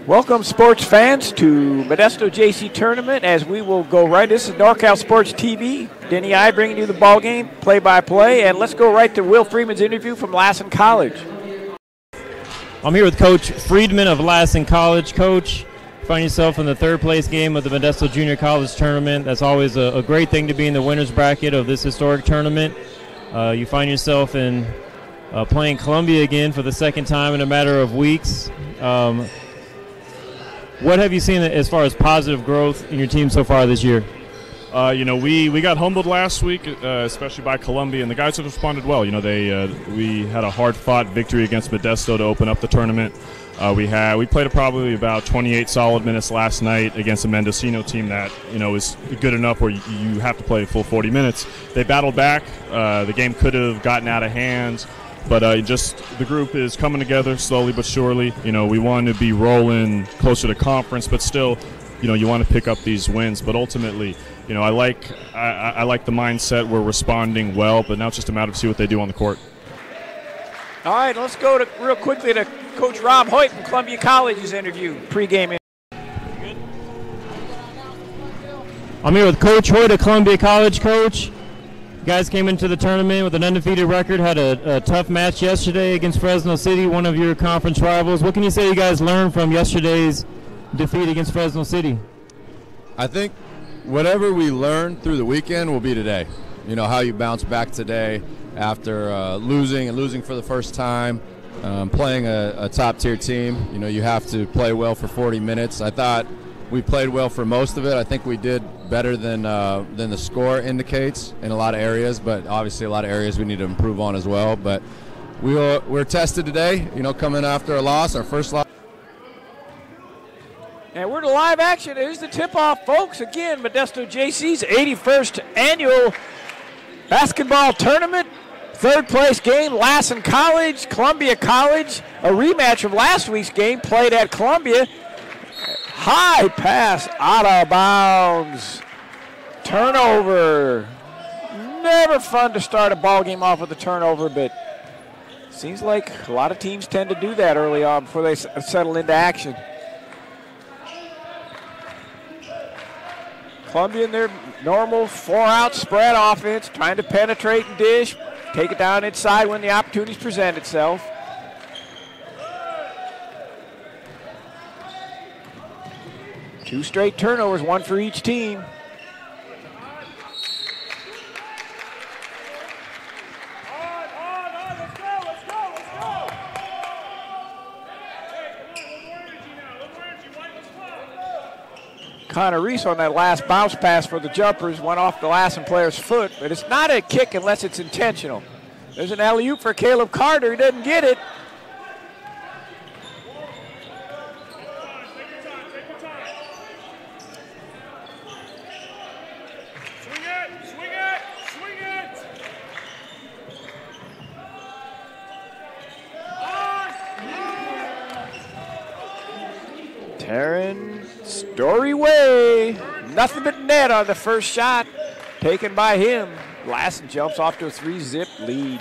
Welcome, sports fans, to Modesto JC Tournament, as we will go right. This is NorCal Sports TV. Denny I bringing you the ball game, play-by-play, and let's go right to Will Freeman's interview from Lassen College. I'm here with Coach Friedman of Lassen College. Coach, you find yourself in the third-place game of the Modesto Junior College Tournament. That's always a great thing to be in the winner's bracket of this historic tournament. You find yourself in playing Columbia again for the second time in a matter of weeks. What have you seen as far as positive growth in your team so far this year? We got humbled last week, especially by Columbia, and the guys have responded well. We had a hard-fought victory against Modesto to open up the tournament. We played probably about 28 solid minutes last night against a Mendocino team that is good enough where you have to play a full 40 minutes. They battled back. The game could have gotten out of hand. But just the group is coming together slowly but surely. We want to be rolling closer to conference, but still, you want to pick up these wins. But ultimately, I like the mindset. We're responding well, but now it's just a matter of see what they do on the court. All right, let's go real quickly to Coach Rob Hoyt from Columbia College's interview, pregame. I'm here with Coach Hoyt at Columbia College. Coach, you guys came into the tournament with an undefeated record, had a tough match yesterday against Fresno City, one of your conference rivals. What can you say you guys learned from yesterday's defeat against Fresno City? I think whatever we learned through the weekend will be today. How you bounce back today after losing for the first time, playing a top-tier team. You have to play well for 40 minutes. I thought we played well for most of it. I think we did better than the score indicates in a lot of areas, but obviously a lot of areas we need to improve on as well. But we're tested today, coming after a loss, our first loss. And we're to live action. Here's the tip-off, folks. Again, Modesto JC's 81st annual basketball tournament. Third-place game, Lassen College, Columbia College. A rematch of last week's game played at Columbia. High pass out of bounds. Turnover. Never fun to start a ball game off with a turnover, but seems like a lot of teams tend to do that early on before they settle into action. Columbia in their normal four-out spread offense, trying to penetrate and dish, take it down inside when the opportunities present itself. Two straight turnovers, one for each team. Connor Reese on that last bounce pass for the jumpers went off the Lassen player's foot, but it's not a kick unless it's intentional. There's an alley-oop for Caleb Carter. He doesn't get it. Taryn Story way. Nothing but net on the first shot taken by him. Lassen jumps off to a 3-zip lead.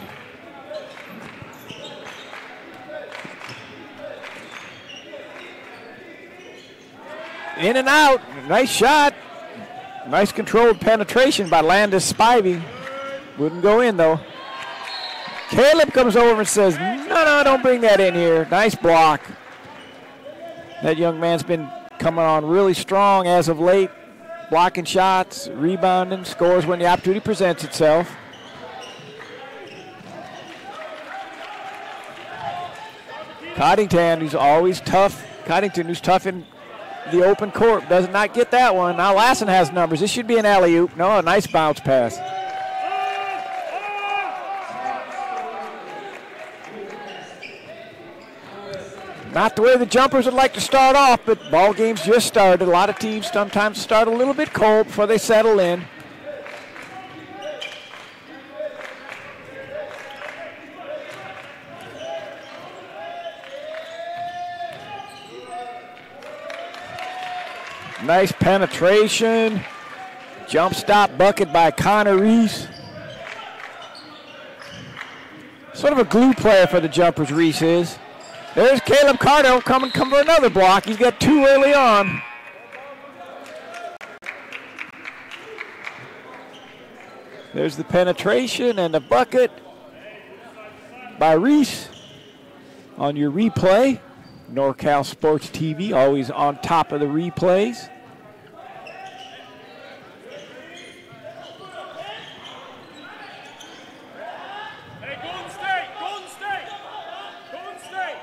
In and out. Nice shot. Nice controlled penetration by Landis Spivey. Wouldn't go in, though. Caleb comes over and says, no, don't bring that in here. Nice block. That young man's been coming on really strong as of late, blocking shots, rebounding, scores when the opportunity presents itself. Coddington, who's always tough. Coddington, who's tough in the open court, does not get that one. Now Lassen has numbers. This should be an alley-oop. No, a nice bounce pass. Not the way the jumpers would like to start off, but ball games just started. A lot of teams sometimes start a little bit cold before they settle in. Nice penetration. Jump stop bucket by Connor Reese. Sort of a glue player for the Jumpers, Reese is. There's Caleb Cardo coming for another block. He's got 2 early on. There's the penetration and the bucket by Reese on your replay. NorCal Sports TV, always on top of the replays. Hey, Golden State! Golden State! Golden State!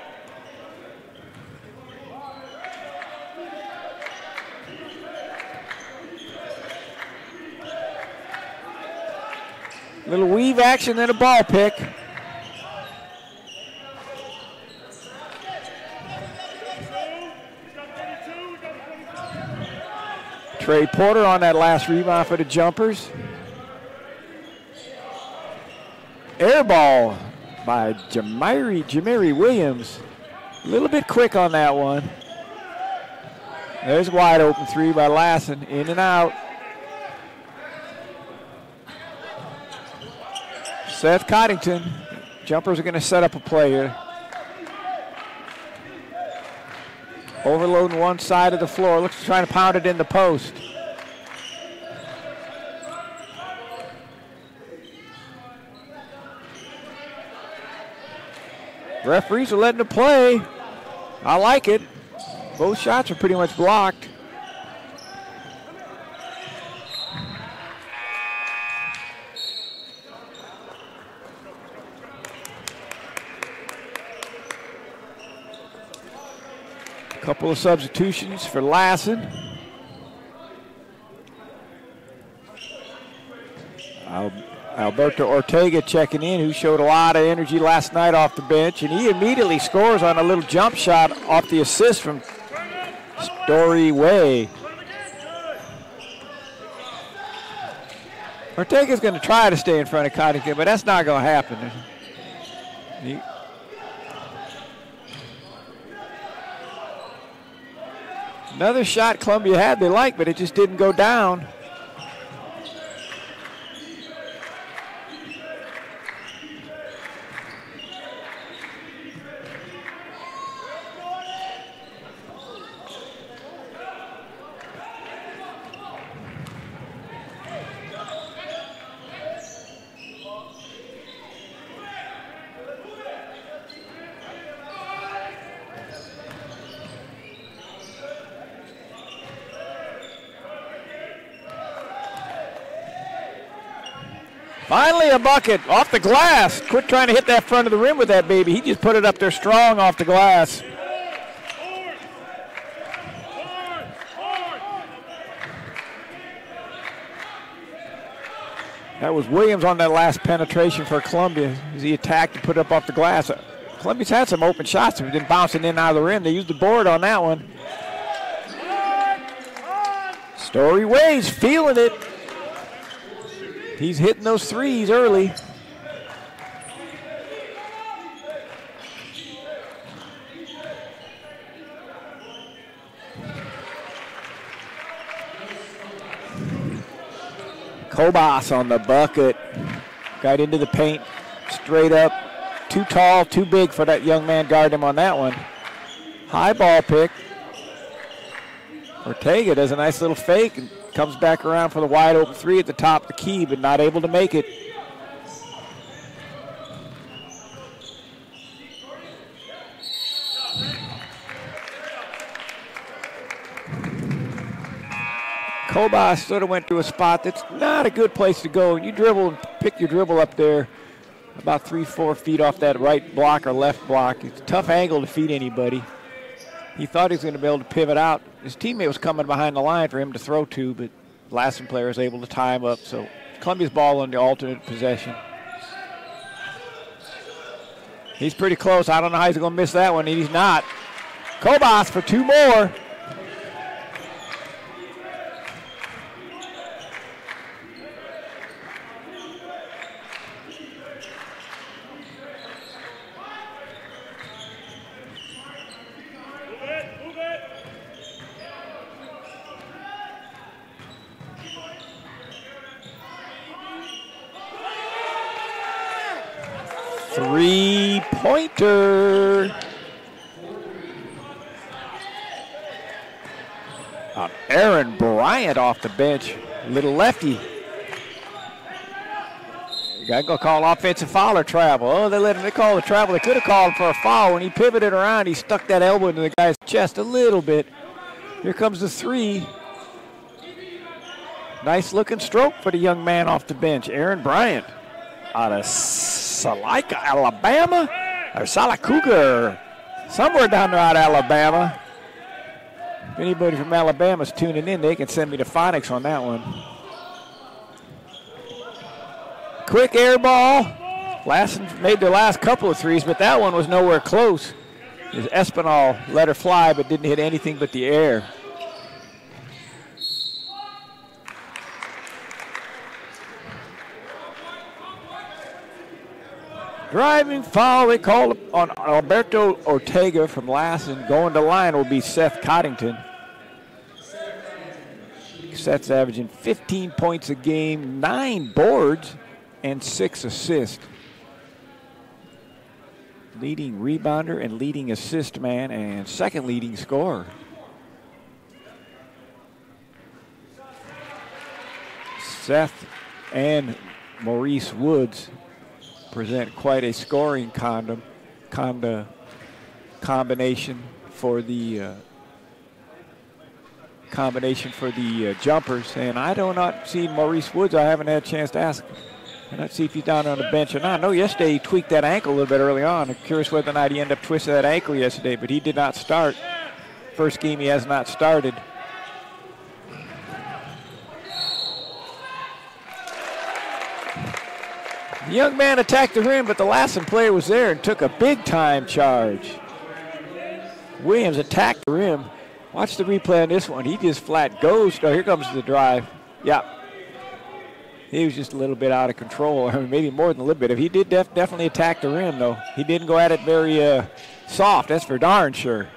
Little weave action and a ball pick. Trey Porter on that last rebound for the Jumpers. Air ball by Jamiri Williams. A little bit quick on that one. There's a wide open 3 by Lassen, in and out. Seth Coddington. Jumpers are going to set up a play here. Overloading one side of the floor. Looks trying to pound it in the post. Referees are letting it play. I like it. Both shots are pretty much blocked. Couple of substitutions for Lassen. Alberto Ortega checking in, who showed a lot of energy last night off the bench, and he immediately scores on a little jump shot off the assist from Story Way. Ortega's going to try to stay in front of Coddington, but that's not going to happen. Another shot Columbia had they liked, but it just didn't go down. Finally a bucket off the glass. Quit trying to hit that front of the rim with that baby. He just put it up there strong off the glass. That was Williams on that last penetration for Columbia as he attacked and put it up off the glass. Columbia's had some open shots that have been bouncing in and out of the rim. They used the board on that one. Story Way's feeling it. He's hitting those threes early. Kobas on the bucket. Got into the paint straight up. Too tall, too big for that young man guarding him on that one. High ball pick. Ortega does a nice little fake and comes back around for the wide open 3 at the top of the key, but not able to make it. Kobas sort of went to a spot that's not a good place to go. You dribble and pick your dribble up there about 3-4 feet off that right block or left block. It's a tough angle to feed anybody. He thought he was going to be able to pivot out. His teammate was coming behind the line for him to throw to, but the Lassen player was able to tie him up. So Columbia's ball on the alternate possession. He's pretty close. I don't know how he's going to miss that one, and he's not. Kobas for 2 more. Three-pointer. Aaron Bryant off the bench. Little lefty. You got to go call offensive foul or travel. Oh, they called the travel. They could have called for a foul. When he pivoted around, he stuck that elbow into the guy's chest a little bit. Here comes the three. Nice looking stroke for the young man off the bench. Aaron Bryant out of Salika, Alabama, or Salacuga, somewhere down there out of Alabama. If anybody from Alabama's tuning in, they can send me the phonics on that one. Quick air ball. Lassen made their last couple of threes, but that one was nowhere close. As Espinal let her fly, but didn't hit anything but the air. Driving foul, they called on Alberto Ortega from Lassen. Going to line will be Seth Coddington. Seth's averaging 15 points a game, 9 boards, and 6 assists. Leading rebounder and leading assist man and second leading scorer. Seth and Maurice Woods present quite a scoring combination for the jumpers. And I do not see Maurice Woods. I haven't had a chance to ask. I don't see if he's down on the bench or not. I know yesterday he tweaked that ankle a little bit early on. I'm curious whether or not he ended up twisting that ankle yesterday, but he did not start. First game he has not started. The young man attacked the rim, but the Lassen player was there and took a big-time charge. Williams attacked the rim. Watch the replay on this one. He just flat goes. Oh, here comes the drive. Yeah. He was just a little bit out of control. I mean, maybe more than a little bit. If he did definitely attack the rim, though. He didn't go at it very soft. That's for darn sure.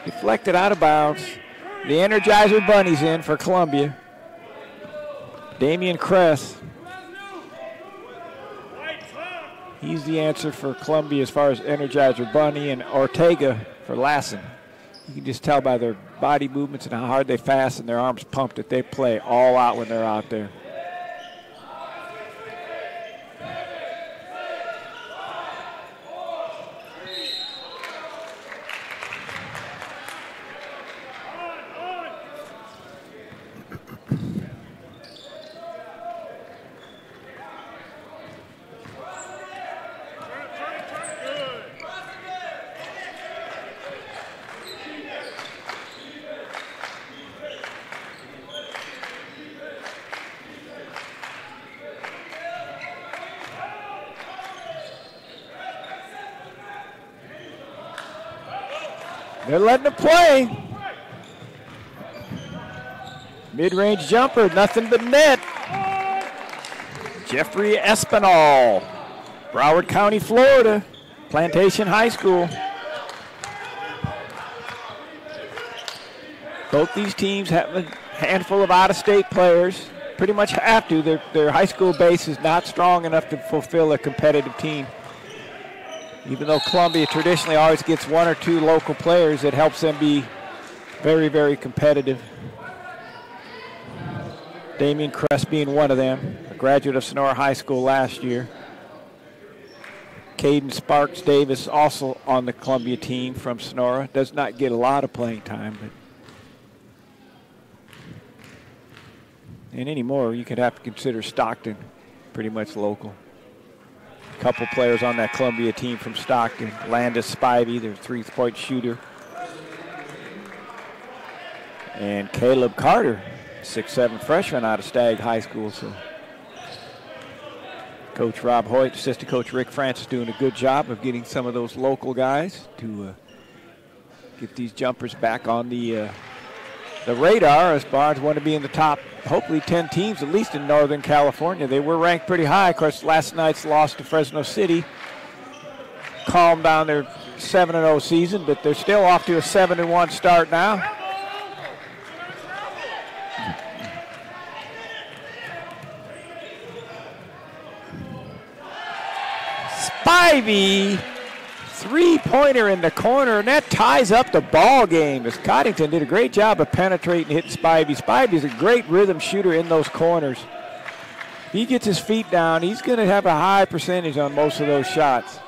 Deflected out of bounds. The Energizer Bunny's in for Columbia. Damian Kress. He's the answer for Columbia as far as Energizer Bunny, and Ortega for Lassen. You can just tell by their body movements and how hard they fast and their arms pumped that they play all out when they're out there. They're letting it play. Mid-range jumper, nothing but net. Jeffrey Espinal, Broward County, Florida, Plantation High School. Both these teams have a handful of out-of-state players. Pretty much have to. Their high school base is not strong enough to fulfill a competitive team. Even though Columbia traditionally always gets 1 or 2 local players, it helps them be very, very competitive. Damian Kress being one of them, a graduate of Sonora High School last year. Caden Sparks Davis also on the Columbia team from Sonora. Does not get a lot of playing time, but and anymore, you could have to consider Stockton pretty much local. Couple players on that Columbia team from Stockton. Landis Spivey, their 3-point shooter. And Caleb Carter, 6'7" freshman out of Stagg High School. So Coach Rob Hoyt, assistant coach Rick Francis doing a good job of getting some of those local guys to get these jumpers back on the radar, as Barnes want to be in the top, hopefully 10 teams, at least in Northern California. They were ranked pretty high. Of course, last night's loss to Fresno City calmed down their 7-0 season, but they're still off to a 7-1 start now. Spivey, three-pointer in the corner, and that ties up the ball game. As Coddington did a great job of penetrating, hitting Spivey. Spivey's a great rhythm shooter in those corners. If he gets his feet down, he's going to have a high percentage on most of those shots.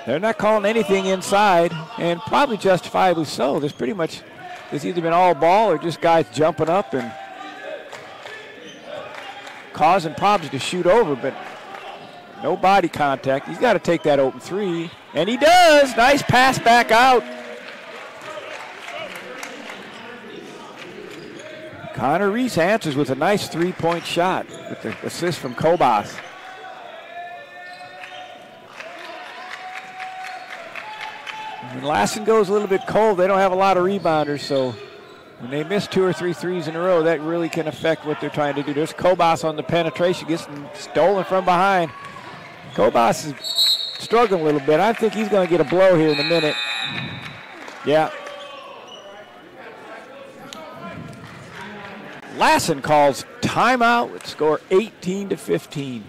They're not calling anything inside, and probably justifiably so. There's either been all ball or just guys jumping up and causing problems to shoot over, but no body contact. He's got to take that open three, and he does. Nice pass back out. Connor Reese answers with a nice three-point shot with the assist from Kobas. When Lassen goes a little bit cold, they don't have a lot of rebounders, so when they miss 2 or 3 threes in a row, that really can affect what they're trying to do. There's Kobas on the penetration, gets stolen from behind. Kobas is struggling a little bit. I think he's going to get a blow here in a minute. Yeah. Lassen calls timeout with score 18-15.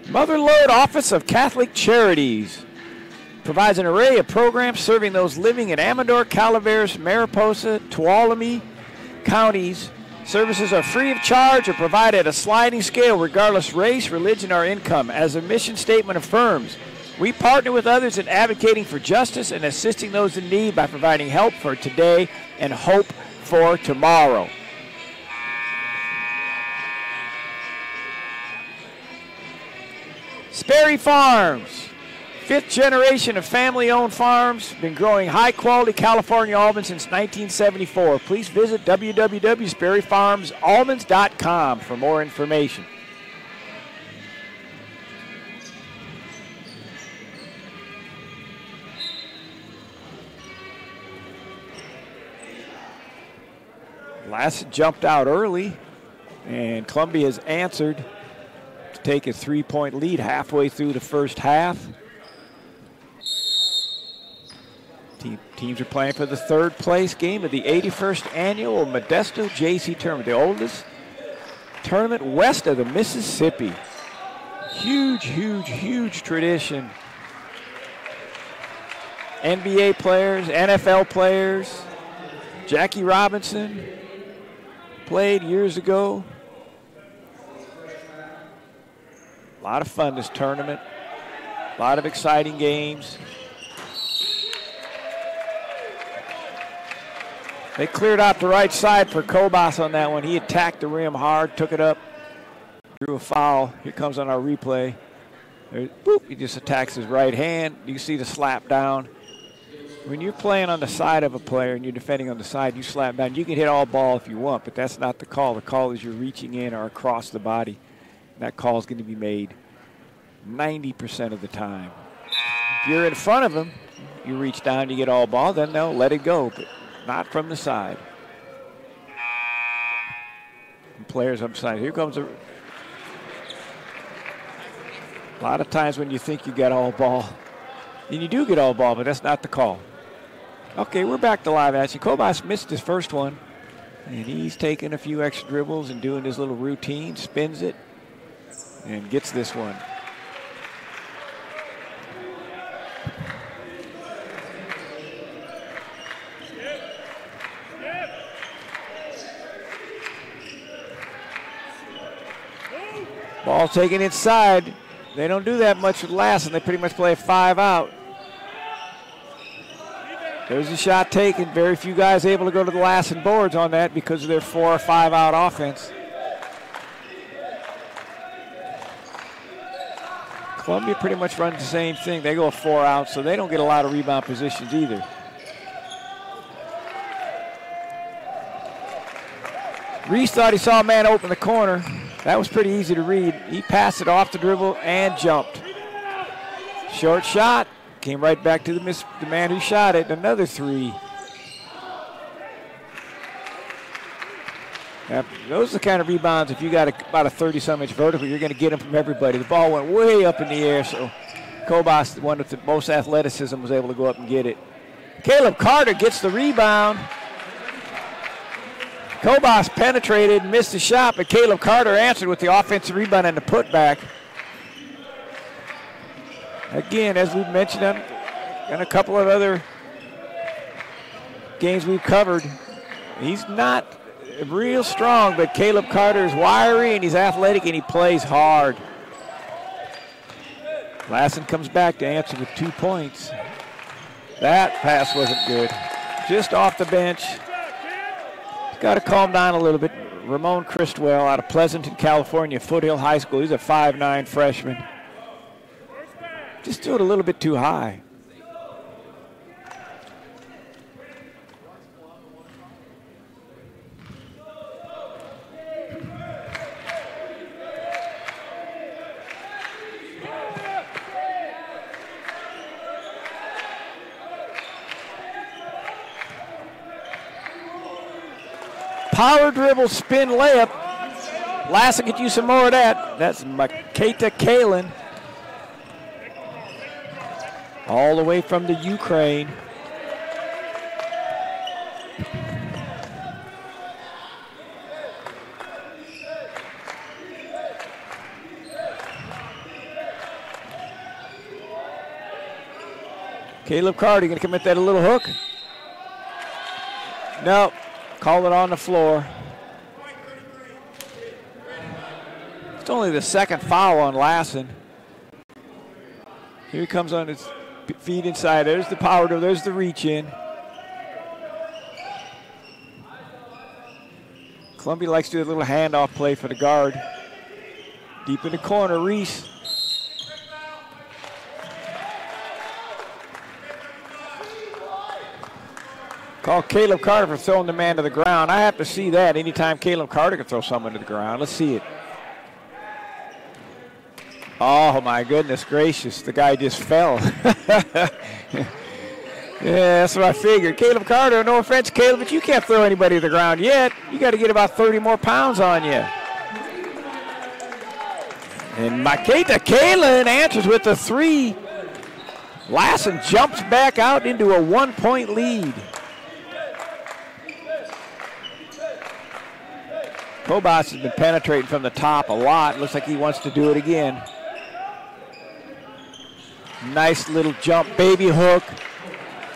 Mother Lode Office of Catholic Charities provides an array of programs serving those living in Amador, Calaveras, Mariposa, Tuolumne counties. Services are free of charge or provided at a sliding scale regardless race, religion, or income. As the mission statement affirms, we partner with others in advocating for justice and assisting those in need by providing help for today and hope for tomorrow. Sperry Farms, 5th generation of family-owned farms, been growing high-quality California almonds since 1974. Please visit www.sperryfarmsalmonds.com for more information. Lassen jumped out early, and Columbia has answered to take a 3-point lead halfway through the first half. Teams are playing for the 3rd place game of the 81st annual Modesto JC Tournament, the oldest tournament west of the Mississippi. Huge, huge, huge tradition. NBA players, NFL players. Jackie Robinson played years ago. A lot of fun this tournament. A lot of exciting games. They cleared out the right side for Kobas on that one. He attacked the rim hard, took it up, drew a foul. Here comes on our replay. Boop, he just attacks his right hand. You see the slap down. When you're playing on the side of a player and you're defending on the side, you slap down. You can hit all ball if you want, but that's not the call. The call is you're reaching in or across the body. That call is going to be made 90% of the time. If you're in front of them, you reach down, you get all ball, then they'll let it go, but not from the side. And players on the side. Here comes a lot of times when you think you got all ball, and you do get all ball, but that's not the call. Okay, we're back to live action. Kobas missed his first one, and he's taking a few extra dribbles and doing his little routine, spins it, and gets this one. Ball taken inside. They don't do that much with Lassen. They pretty much play a 5 out. There's a shot taken. Very few guys able to go to the Lassen boards on that because of their 4 or 5 out offense. Columbia pretty much runs the same thing. They go a 4 out, so they don't get a lot of rebound positions either. Reese thought he saw a man open the corner. That was pretty easy to read. He passed it off the dribble and jumped. Short shot. Came right back to the man who shot it. Another 3. Those are the kind of rebounds, if you got about a 30-some inch vertical, you're going to get them from everybody. The ball went way up in the air, so Kobas, the one with the most athleticism, was able to go up and get it. Caleb Carter gets the rebound. Kobas penetrated, missed the shot, but Caleb Carter answered with the offensive rebound and the putback. Again, as we've mentioned in a couple of other games we've covered, he's not real strong, but Caleb Carter is wiry and he's athletic and he plays hard. Lassen comes back to answer with 2 points. That pass wasn't good. Just off the bench. Got to calm down a little bit. Ramon Christwell out of Pleasanton, California, Foothill High School. He's a 5'9" freshman. Just threw it a little bit too high. Power dribble spin layup. Lassen could use some more of that. That's Maketa Kalin. All the way from the Ukraine. Caleb Carter going to commit that a little hook. No. Call it on the floor. It's only the second foul on Lassen. Here he comes on his feet inside. There's the power dribble. There's the reach in. Columbia likes to do a little handoff play for the guard. Deep in the corner, Reese. Call Caleb Carter for throwing the man to the ground. I have to see that anytime Caleb Carter can throw someone to the ground. Let's see it. Oh, my goodness gracious. The guy just fell. Yeah, that's what I figured. Caleb Carter, no offense, Caleb, but you can't throw anybody to the ground yet. You got to get about 30 more pounds on you. And Maketa Kalin answers with a 3. Lassen jumps back out into a 1-point lead. Kobas has been penetrating from the top a lot. Looks like he wants to do it again. Nice little jump, baby hook.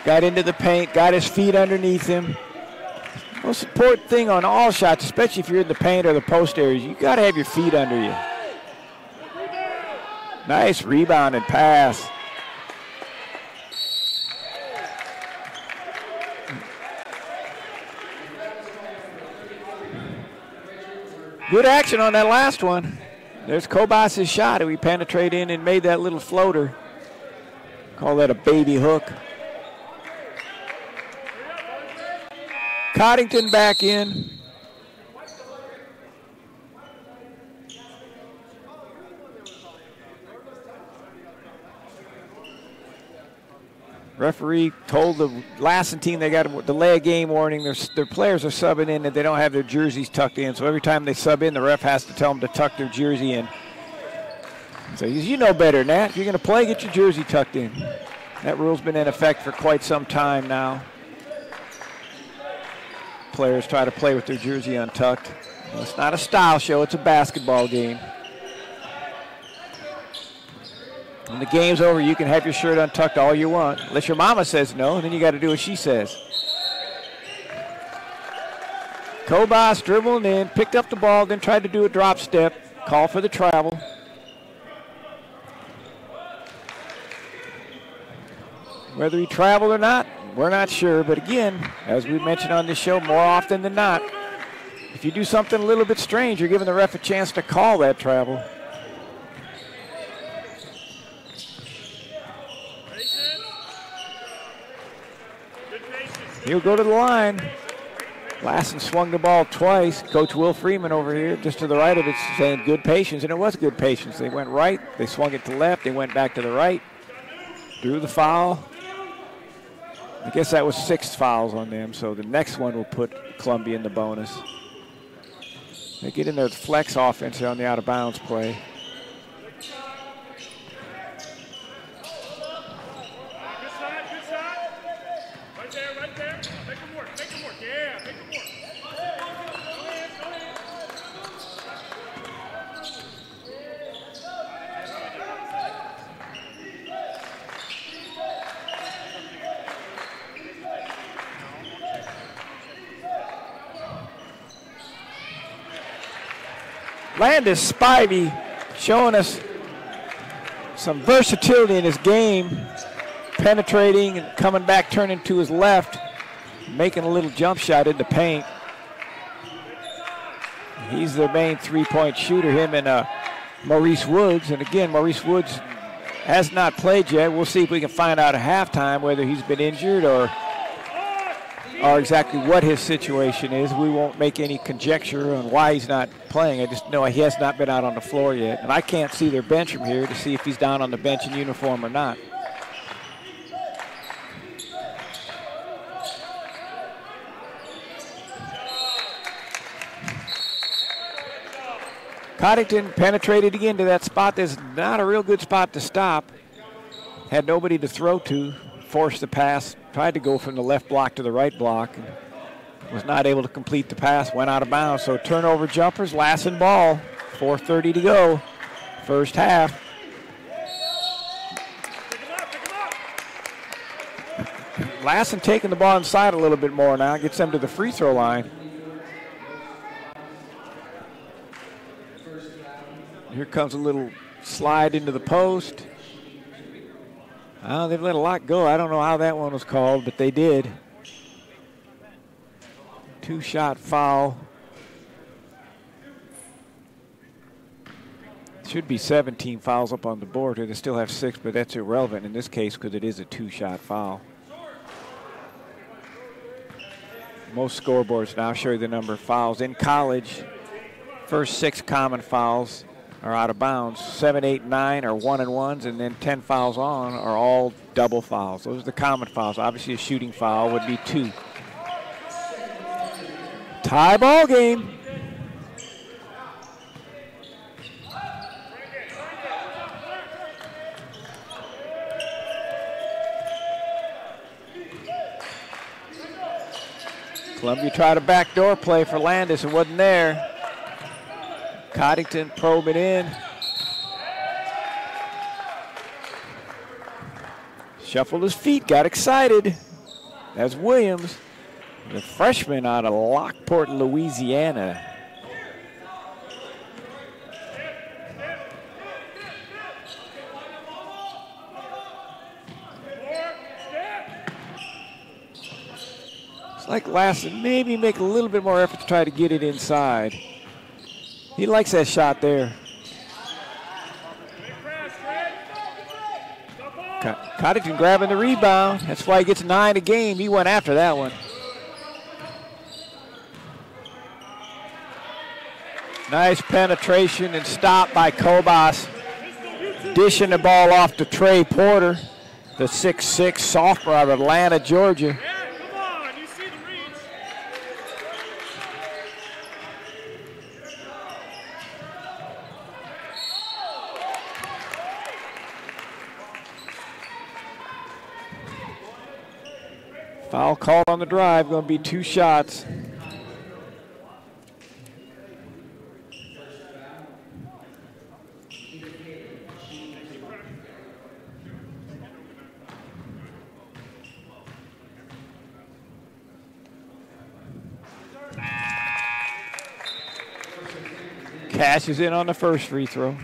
Got into the paint, got his feet underneath him. Most important thing on all shots, especially if you're in the paint or the post areas, you got to have your feet under you. Nice rebound and pass. Good action on that last one. There's Kobas' shot. We penetrated in and made that little floater. Call that a baby hook. Coddington back in. Referee told the Lassen team they got to delay a game warning. Their players are subbing in and they don't have their jerseys tucked in. So every time they sub in, the ref has to tell them to tuck their jersey in. So you know better than that. If you're going to play, get your jersey tucked in. That rule's been in effect for quite some time now. Players try to play with their jersey untucked. Well, it's not a style show, it's a basketball game. When the game's over, you can have your shirt untucked all you want. Unless your mama says no, and then you got to do what she says. Kobas dribbling in, picked up the ball, then tried to do a drop step. Call for the travel. Whether he traveled or not, we're not sure. But again, as we mentioned on this show, more often than not, if you do something a little bit strange, you're giving the ref a chance to call that travel. He'll go to the line. Lassen swung the ball twice. Coach Will Freeman over here, just to the right of it, saying good patience, and it was good patience. They went right, they swung it to left, they went back to the right, drew the foul. I guess that was 6 fouls on them, so the next one will put Columbia in the bonus. They get in there with flex offense on the out-of-bounds play. Landis Spivey showing us some versatility in his game, penetrating and coming back, turning to his left, making a little jump shot in the paint. He's their main three-point shooter, him and Maurice Woods. And again, Maurice Woods has not played yet. We'll see if we can find out at halftime whether he's been injured or exactly what his situation is. We won't make any conjecture on why he's not playing. I just know he has not been out on the floor yet. And I can't see their bench from here to see if he's down on the bench in uniform or not. Coddington penetrated again to that spot. There's not a real good spot to stop. Had nobody to throw to. Forced the pass, tried to go from the left block to the right block, and was not able to complete the pass, went out of bounds. So turnover jumpers, Lassen ball, 4:30 to go, first half. Lassen taking the ball inside a little bit more now, gets them to the free throw line. Here comes a little slide into the post. Oh, they've let a lot go. I don't know how that one was called, but they did. Two-shot foul. Should be 17 fouls up on the board here. They still have 6, but that's irrelevant in this case because it is a two-shot foul. Most scoreboards now show you the number of fouls. In college, first 6 common fouls are out of bounds. 7, 8, 9 are 1-and-1s, and then 10 fouls on are all double fouls. Those are the common fouls. Obviously, a shooting foul would be 2. Tie ball game. Columbia tried a backdoor play for Landis. It wasn't there. Coddington probe it in. Shuffled his feet, got excited. That's Williams, the freshman out of Lockport, Louisiana. It's like Lassen, maybe make a little bit more effort to try to get it inside. He likes that shot there. Coddington grabbing the rebound. That's why he gets 9 a game. He went after that one. Nice penetration and stop by Kobas. Dishing the ball off to Trey Porter, the 6'6" sophomore out of Atlanta, Georgia. Foul called on the drive, going to be 2 shots. Cash is in on the first free throw.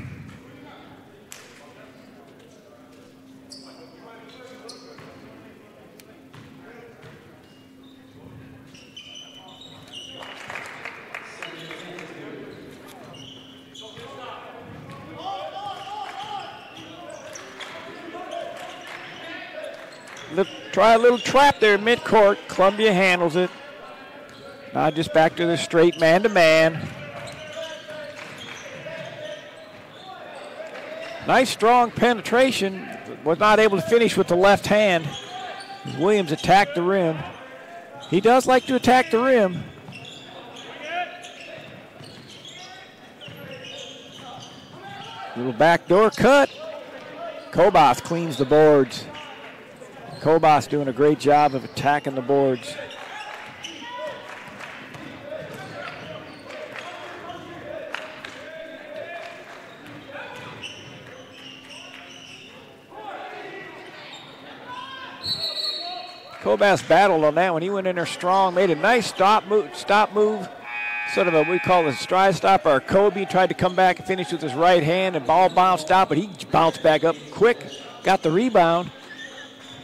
Try a little trap there midcourt. Columbia handles it. Now just back to the straight man-to-man. Nice strong penetration. Was not able to finish with the left hand. Williams attacked the rim. He does like to attack the rim. Little backdoor cut. Kobas cleans the boards. Kobas doing a great job of attacking the boards. Kobas battled on that one. He went in there strong, made a nice stop move, sort of a, we call it a stride stop, or a Kobe. Tried to come back and finish with his right hand, and ball bounced out, but he bounced back up quick, got the rebound,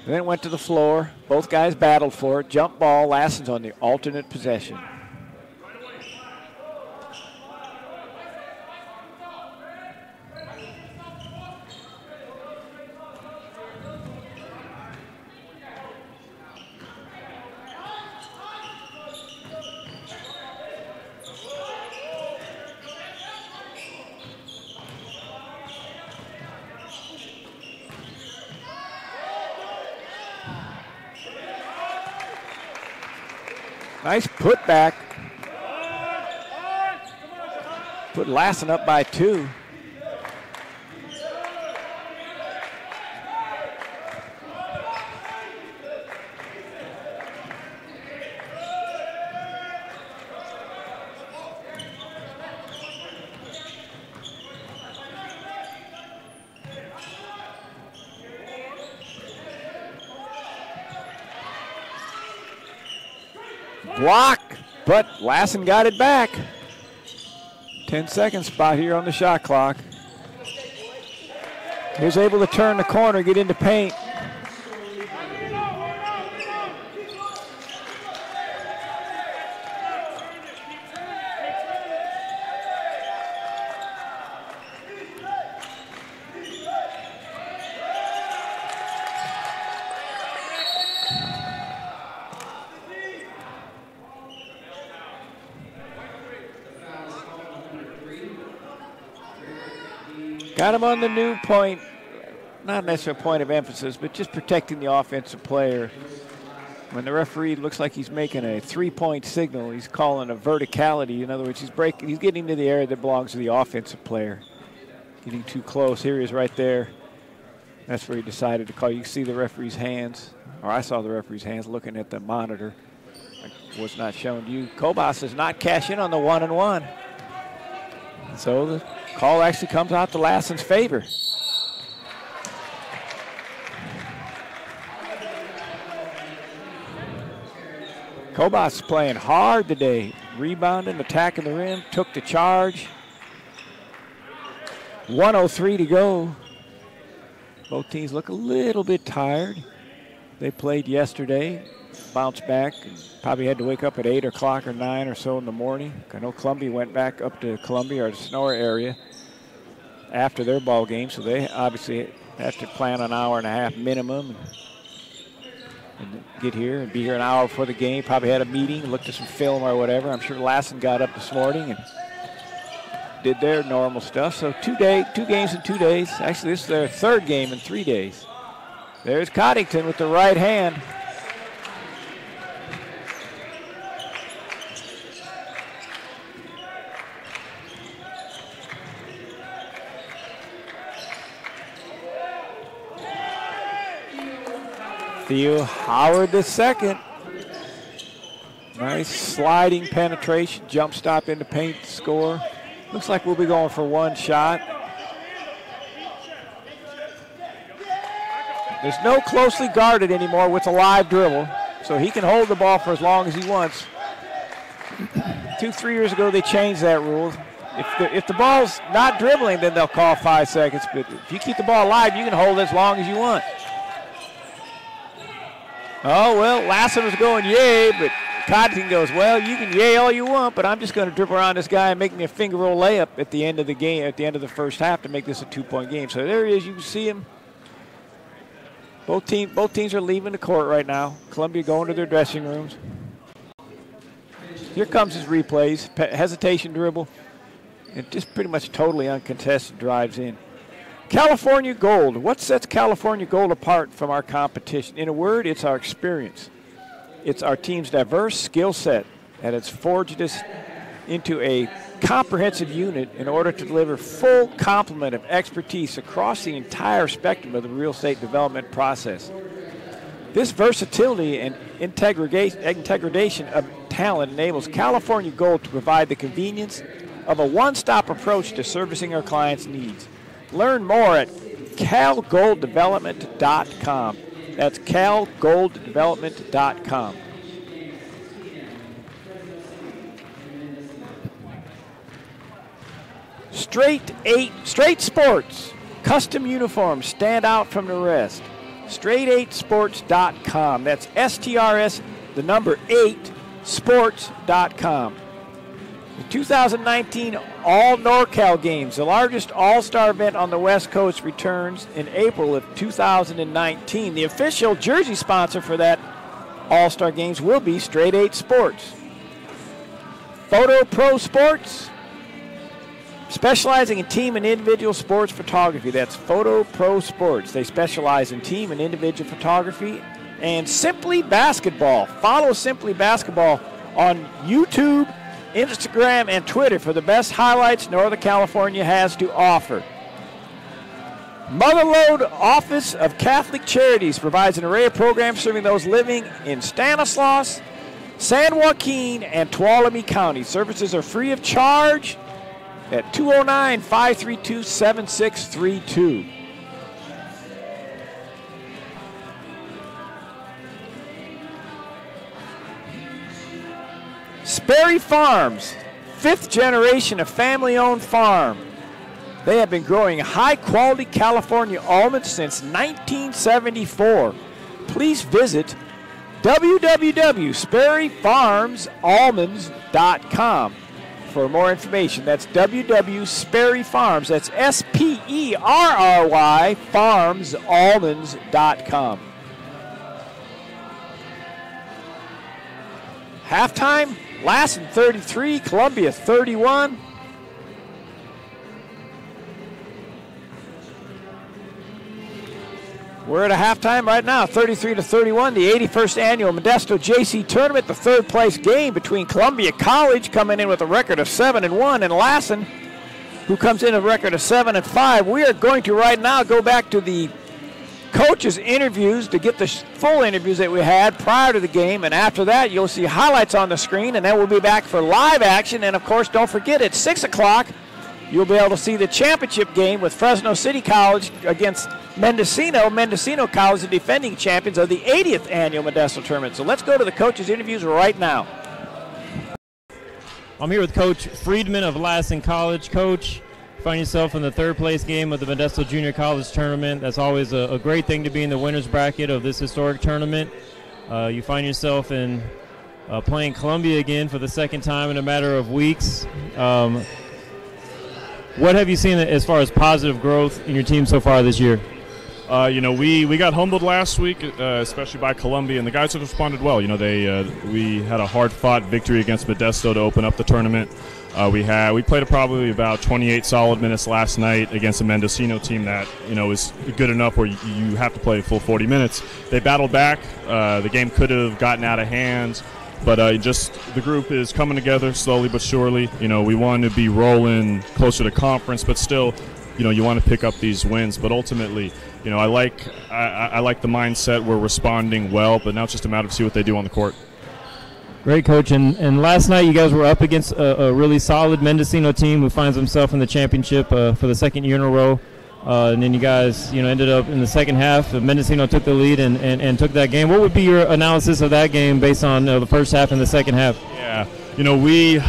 and then went to the floor. Both guys battled for it. Jump ball, Lassen's on the alternate possession. Nice putback. Put Lassen up by 2. Block, but Lassen got it back. 10-second spot here on the shot clock. He was able to turn the corner, get into paint. Got him on the new point, not necessarily a point of emphasis, but just protecting the offensive player. When the referee looks like he's making a 3-point signal, he's calling a verticality. In other words, he's getting into the area that belongs to the offensive player. Getting too close. Here he is right there. That's where he decided to call. You see the referee's hands, or I saw the referee's hands looking at the monitor. It was not shown to you. Kobas does not cash in on the 1-and-1. So the call actually comes out to Lassen's favor. Kobas is playing hard today. Rebounding, attacking the rim, took the charge. 1:03 to go. Both teams look a little bit tired. They played yesterday, bounced back, and probably had to wake up at 8 o'clock or 9 or so in the morning. I know Columbia went back up to Columbia or the Sonora area after their ball game, so they obviously have to plan an hour and a half minimum and get here and be here an hour before the game. Probably had a meeting, looked at some film or whatever. I'm sure Lassen got up this morning and did their normal stuff. So 2 games in 2 days. Actually, this is their 3rd game in 3 days. There's Coddington with the right hand. Theo Howard the second. Nice sliding penetration, jump stop into paint to score. Looks like we'll be going for 1 shot. There's no closely guarded anymore with a live dribble, so he can hold the ball for as long as he wants. 2-3 years ago, they changed that rule. If the ball's not dribbling, then they'll call 5 seconds. But if you keep the ball alive, you can hold it as long as you want. Oh, well, Lassen was going yay, but Coddington goes, well, you can yay all you want, but I'm just going to dribble around this guy and make me a finger roll layup at the end of the game, at the end of the first half to make this a 2-point game. So there he is. You can see him. Both teams are leaving the court right now. Columbia going to their dressing rooms. Here comes his replays. Hesitation dribble. And just pretty much totally uncontested drives in. California Gold. What sets California Gold apart from our competition? In a word, it's our experience. It's our team's diverse skill set that has forged us into a comprehensive unit in order to deliver full complement of expertise across the entire spectrum of the real estate development process. This versatility and integration of talent enables California Gold to provide the convenience of a one-stop approach to servicing our clients' needs. Learn more at calgolddevelopment.com. That's calgolddevelopment.com. Straight Sports. Custom uniforms stand out from the rest. Straight8sports.com. That's STRS, the number 8, sports.com. The 2019 All NorCal Games, the largest all-star event on the West Coast, returns in April of 2019. The official jersey sponsor for that All-Star Games will be Straight 8 Sports. Photo Pro Sports, specializing in team and individual sports photography. That's Photo Pro Sports. They specialize in team and individual photography. And Simply Basketball. Follow Simply Basketball on YouTube, Instagram, and Twitter for the best highlights Northern California has to offer. Mother Lode Office of Catholic Charities provides an array of programs serving those living in Stanislaus, San Joaquin, and Tuolumne County. Services are free of charge at 209-532-7632. Sperry Farms, 5th generation of family-owned farm. They have been growing high-quality California almonds since 1974. Please visit www.sperryfarmsalmonds.com for more information. That's www.sperryfarms. That's SPERRY farmsalmonds.com. Halftime, Lassen 33, Columbia 31. We're at a halftime right now, 33-31, the 81st annual Modesto JC Tournament, the third place game between Columbia College, coming in with a record of 7-1, and Lassen, who comes in with a record of 7-5. We are going to right now go back to the coaches' interviews to get the full interviews that we had prior to the game, and after that you'll see highlights on the screen, and then we'll be back for live action. And of course, don't forget, at 6 o'clock you'll be able to see the championship game with Fresno City College against Mendocino. Mendocino College, the defending champions of the 80th annual Modesto Tournament. So let's go to the coaches' interviews right now. I'm here with Coach Friedman of Lassen College. Coach, you find yourself in the third place game of the Modesto Junior College Tournament. That's always a great thing to be in the winner's bracket of this historic tournament. You find yourself in playing Columbia again for the second time in a matter of weeks. What have you seen as far as positive growth in your team so far this year? We got humbled last week, especially by Columbia, and the guys have responded well. We had a hard-fought victory against Modesto to open up the tournament. We played probably about 28 solid minutes last night against a Mendocino team that is good enough where you have to play a full 40 minutes. They battled back. The game could have gotten out of hand, but just the group is coming together slowly but surely. We want to be rolling closer to conference, but still, you want to pick up these wins. But ultimately, I like the mindset. We're responding well, but now it's just a matter of see what they do on the court. Great, Coach. And last night you guys were up against a really solid Mendocino team who finds themselves in the championship for the second year in a row. And then you guys, ended up in the second half. Mendocino took the lead and took that game. What would be your analysis of that game based on the first half and the second half? Yeah, we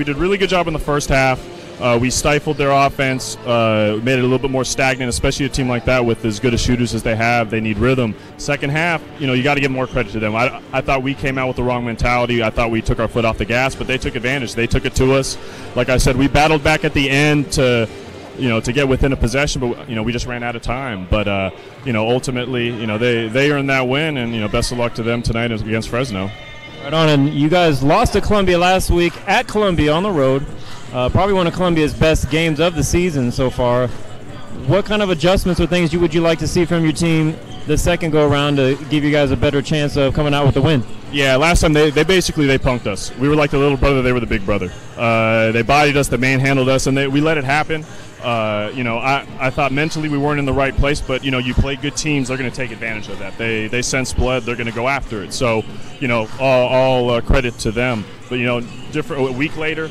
did really good job in the first half. We stifled their offense, made it a little bit more stagnant, especially a team like that with as good as shooters as they have. They need rhythm. Second half, you got to give more credit to them. I thought we came out with the wrong mentality. I thought we took our foot off the gas, but they took advantage. They took it to us. Like I said, we battled back at the end to get within a possession, but we just ran out of time. But ultimately, they earned that win, and best of luck to them tonight against Fresno. Right on. And you guys lost to Columbia last week at Columbia on the road. Probably one of Columbia's best games of the season so far. What kind of adjustments or things would you like to see from your team the second go around to give you guys a better chance of coming out with the win? Yeah, last time they punked us. We were like the little brother, they were the big brother. They bodied us, they manhandled us, and we let it happen. I thought mentally we weren't in the right place, but you play good teams, they're going to take advantage of that. They sense blood, they're going to go after it. So all credit to them. But a week later,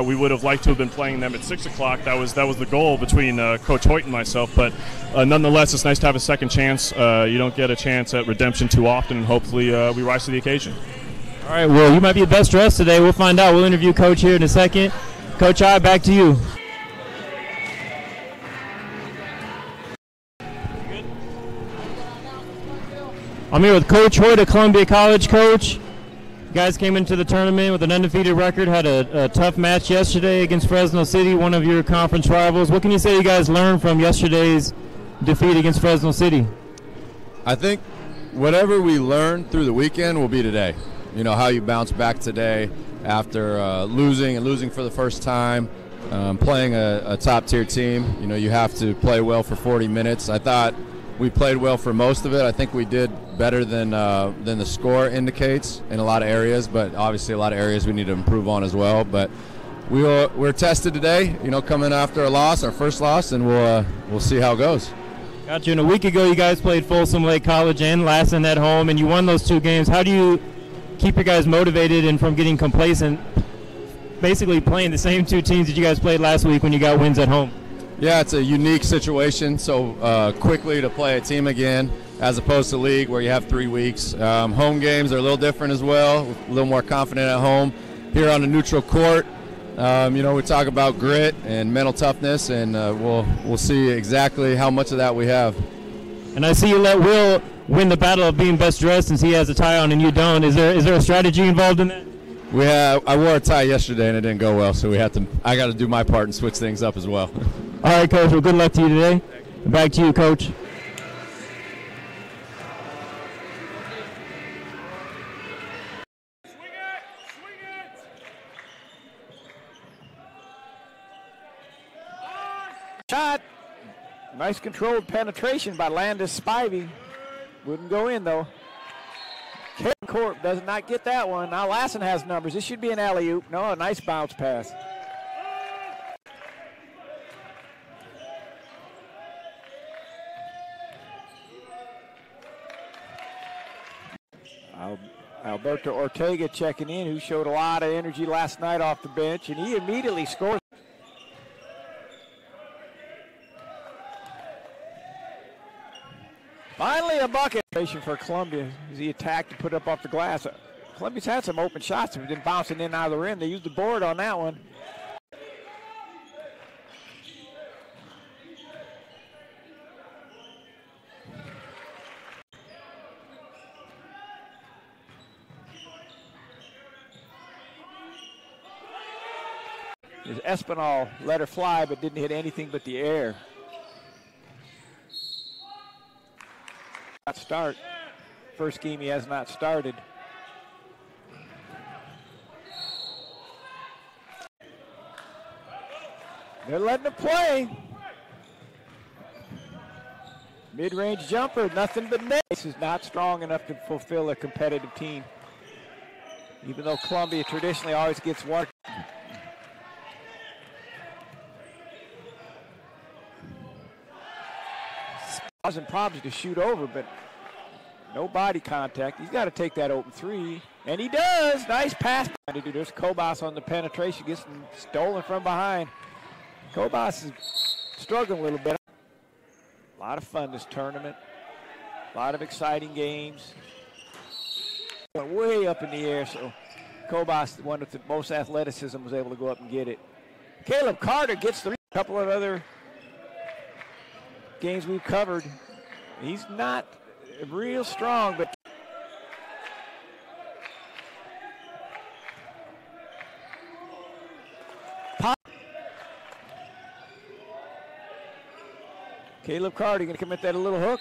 we would have liked to have been playing them at 6 o'clock. That was the goal between Coach Hoyt and myself. But nonetheless, it's nice to have a second chance. You don't get a chance at redemption too often, and hopefully we rise to the occasion. All right. Well, you might be the best dressed today. We'll find out. We'll interview Coach here in a second. Coach I, back to you. I'm here with Coach Hoyt at Columbia College. Coach, you guys came into the tournament with an undefeated record, had a tough match yesterday against Fresno City, one of your conference rivals. What can you say you guys learned from yesterday's defeat against Fresno City? I think whatever we learned through the weekend will be today. How you bounce back today after losing for the first time, playing a top-tier team. You have to play well for 40 minutes. I thought we played well for most of it. I think we did better than the score indicates in a lot of areas, but obviously a lot of areas we need to improve on as well. But we're tested today, coming after our first loss, and we'll see how it goes. Got you. And a week ago, you guys played Folsom Lake College and Lassen at home, and you won those 2 games. How do you keep your guys motivated and from getting complacent, basically playing the same 2 teams that you guys played last week when you got wins at home? Yeah, it's a unique situation, so quickly to play a team again as opposed to league where you have 3 weeks. Home games are a little different as well, a little more confident at home. Here on a neutral court, we talk about grit and mental toughness, and we'll see exactly how much of that we have. And I see you let Will win the battle of being best dressed since he has a tie on and you don't. Is there a strategy involved in that? I wore a tie yesterday and it didn't go well, so I got to do my part and switch things up as well. All right, Coach. Well, good luck to you today. Back to you, Coach. Shot. Nice controlled penetration by Landis Spivey. Wouldn't go in, though. Corp does not get that one. Now Lassen has numbers. This should be an alley-oop. No, a nice bounce pass. Alberto Ortega checking in, who showed a lot of energy last night off the bench, and he immediately scores. Finally a bucket for Columbia as he attacked to put up off the glass. Columbia's had some open shots, but been bouncing in out of the rim. They used the board on that one. Espinal let her fly, but didn't hit anything but the air. Not start. First game he has not started. They're letting him play. Mid-range jumper, nothing but net. This is not strong enough to fulfill a competitive team. Even though Columbia traditionally always gets one. Causing problems to shoot over, but no body contact. He's got to take that open 3, and he does. Nice pass. There's Kobas on the penetration, gets stolen from behind. Kobas is struggling a little bit. A lot of fun this tournament. A lot of exciting games. Went way up in the air, so Kobas, the one with the most athleticism, was able to go up and get it. Caleb Carter gets 3. A couple of other games we've covered. He's not real strong, but Caleb Carter going to commit that a little hook.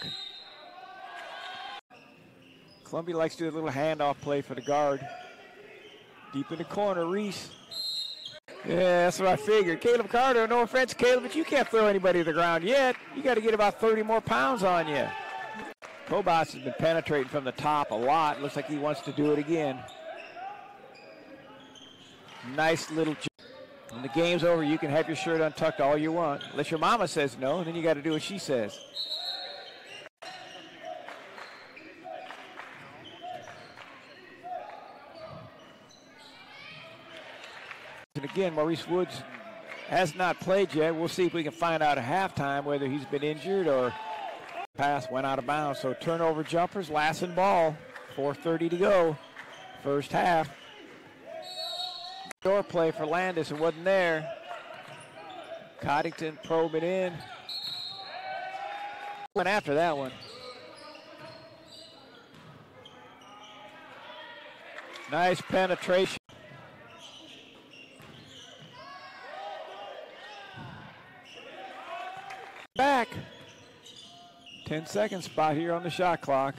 Columbia likes to do a little handoff play for the guard. Deep in the corner, Reese. Yeah, that's what I figured. Caleb Carter, no offense, Caleb, but you can't throw anybody to the ground yet. You got to get about 30 more pounds on you. Kobas has been penetrating from the top a lot. Looks like he wants to do it again. Nice little jump. When the game's over, you can have your shirt untucked all you want. Unless your mama says no, then you got to do what she says. And again, Maurice Woods has not played yet. We'll see if we can find out at halftime whether he's been injured or pass went out of bounds. So turnover jumpers, Lassen ball, 4:30 to go, first half. Door play for Landis, it wasn't there. Coddington probe it in. Went after that one. Nice penetration. Back. 10-second spot here on the shot clock.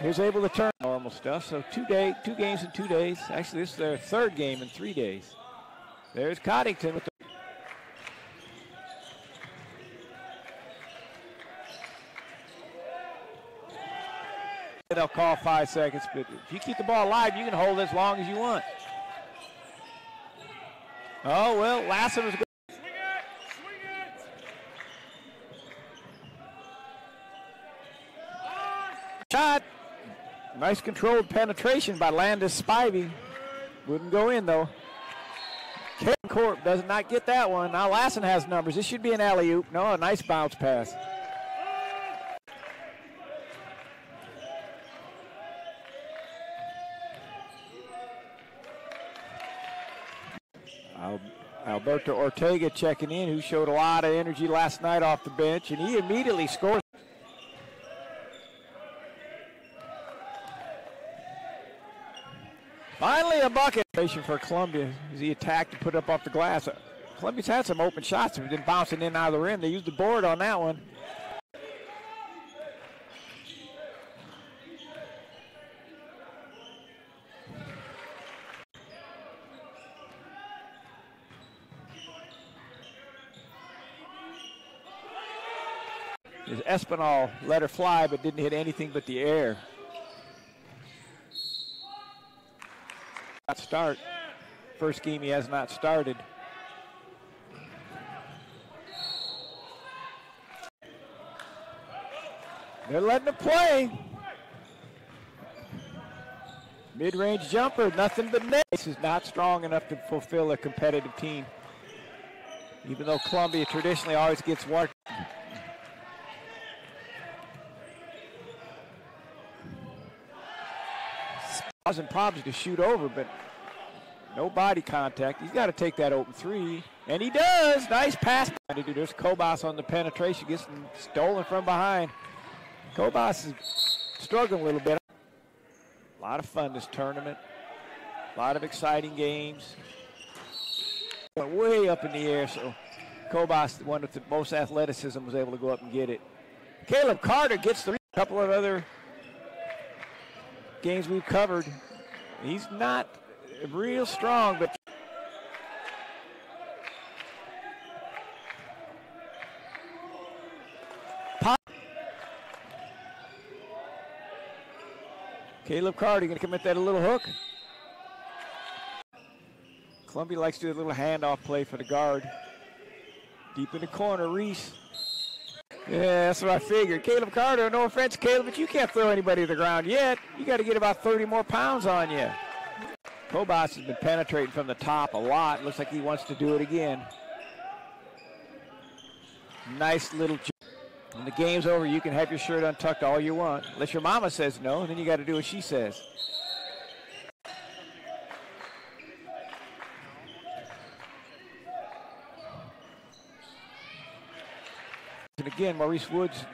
He was able to turn normal stuff. So 2 games in 2 days. Actually, this is their third game in 3 days. There's Coddington with the they'll call 5 seconds, but if you keep the ball alive, you can hold it as long as you want. Oh, well, Lassen was good. Shot. Nice controlled penetration by Landis Spivey. Wouldn't go in, though. Kevin Corp does not get that one. Now Lassen has numbers. This should be an alley-oop. No, a nice bounce pass. Alberto Ortega checking in, who showed a lot of energy last night off the bench, and he immediately scores. Finally a bucket for Columbia as he attacked to put up off the glass. Columbia's had some open shots, but been bouncing in out of the rim. They used the board on that one. As Espinal let her fly, but didn't hit anything but the air. Not start. First game he has not started. They're letting him play. Mid-range jumper, nothing but net. This is not strong enough to fulfill a competitive team. Even though Columbia traditionally always gets one. Causing problems to shoot over, but no body contact. He's got to take that open three, and he does. Nice pass. There's Kobas on the penetration, gets stolen from behind. Kobas is struggling a little bit. A lot of fun this tournament. A lot of exciting games. Went way up in the air, so Kobas, the one with the most athleticism, was able to go up and get it. Caleb Carter gets the couple of other games we've covered. He's not real strong, but pop. Caleb Carter going to commit that a little hook. Columbia likes to do a little handoff play for the guard. Deep in the corner, Reese. Yeah, that's what I figured. Caleb Carter, no offense, Caleb, but you can't throw anybody to the ground yet. You got to get about 30 more pounds on you. Kobas has been penetrating from the top a lot. Looks like he wants to do it again. Nice little jump. When the game's over, you can have your shirt untucked all you want. Unless your mama says no, then you got to do what she says. And again, Maurice Woods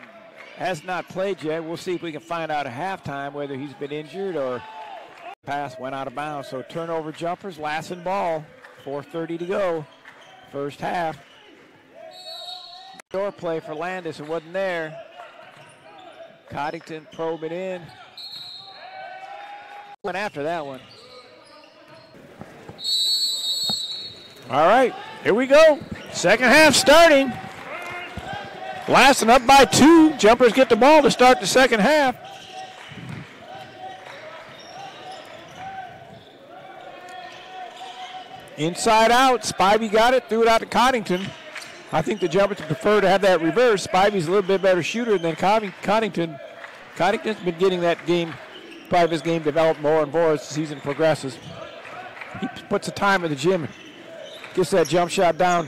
has not played yet. We'll see if we can find out at halftime whether he's been injured or pass went out of bounds. So turnover jumpers, Lassen ball, 4:30 to go, first half. Door play for Landis, it wasn't there. Coddington probe it in. Went after that one. All right, here we go. Second half starting. Lassen up by 2. Jumpers get the ball to start the second half. Inside out, Spivey got it, threw it out to Coddington. I think the Jumpers prefer to have that reverse. Spivey's a little bit better shooter than Coddington. Coddington's been getting that game, probably his game developed more and more as the season progresses. He puts the time in the gym and gets that jump shot down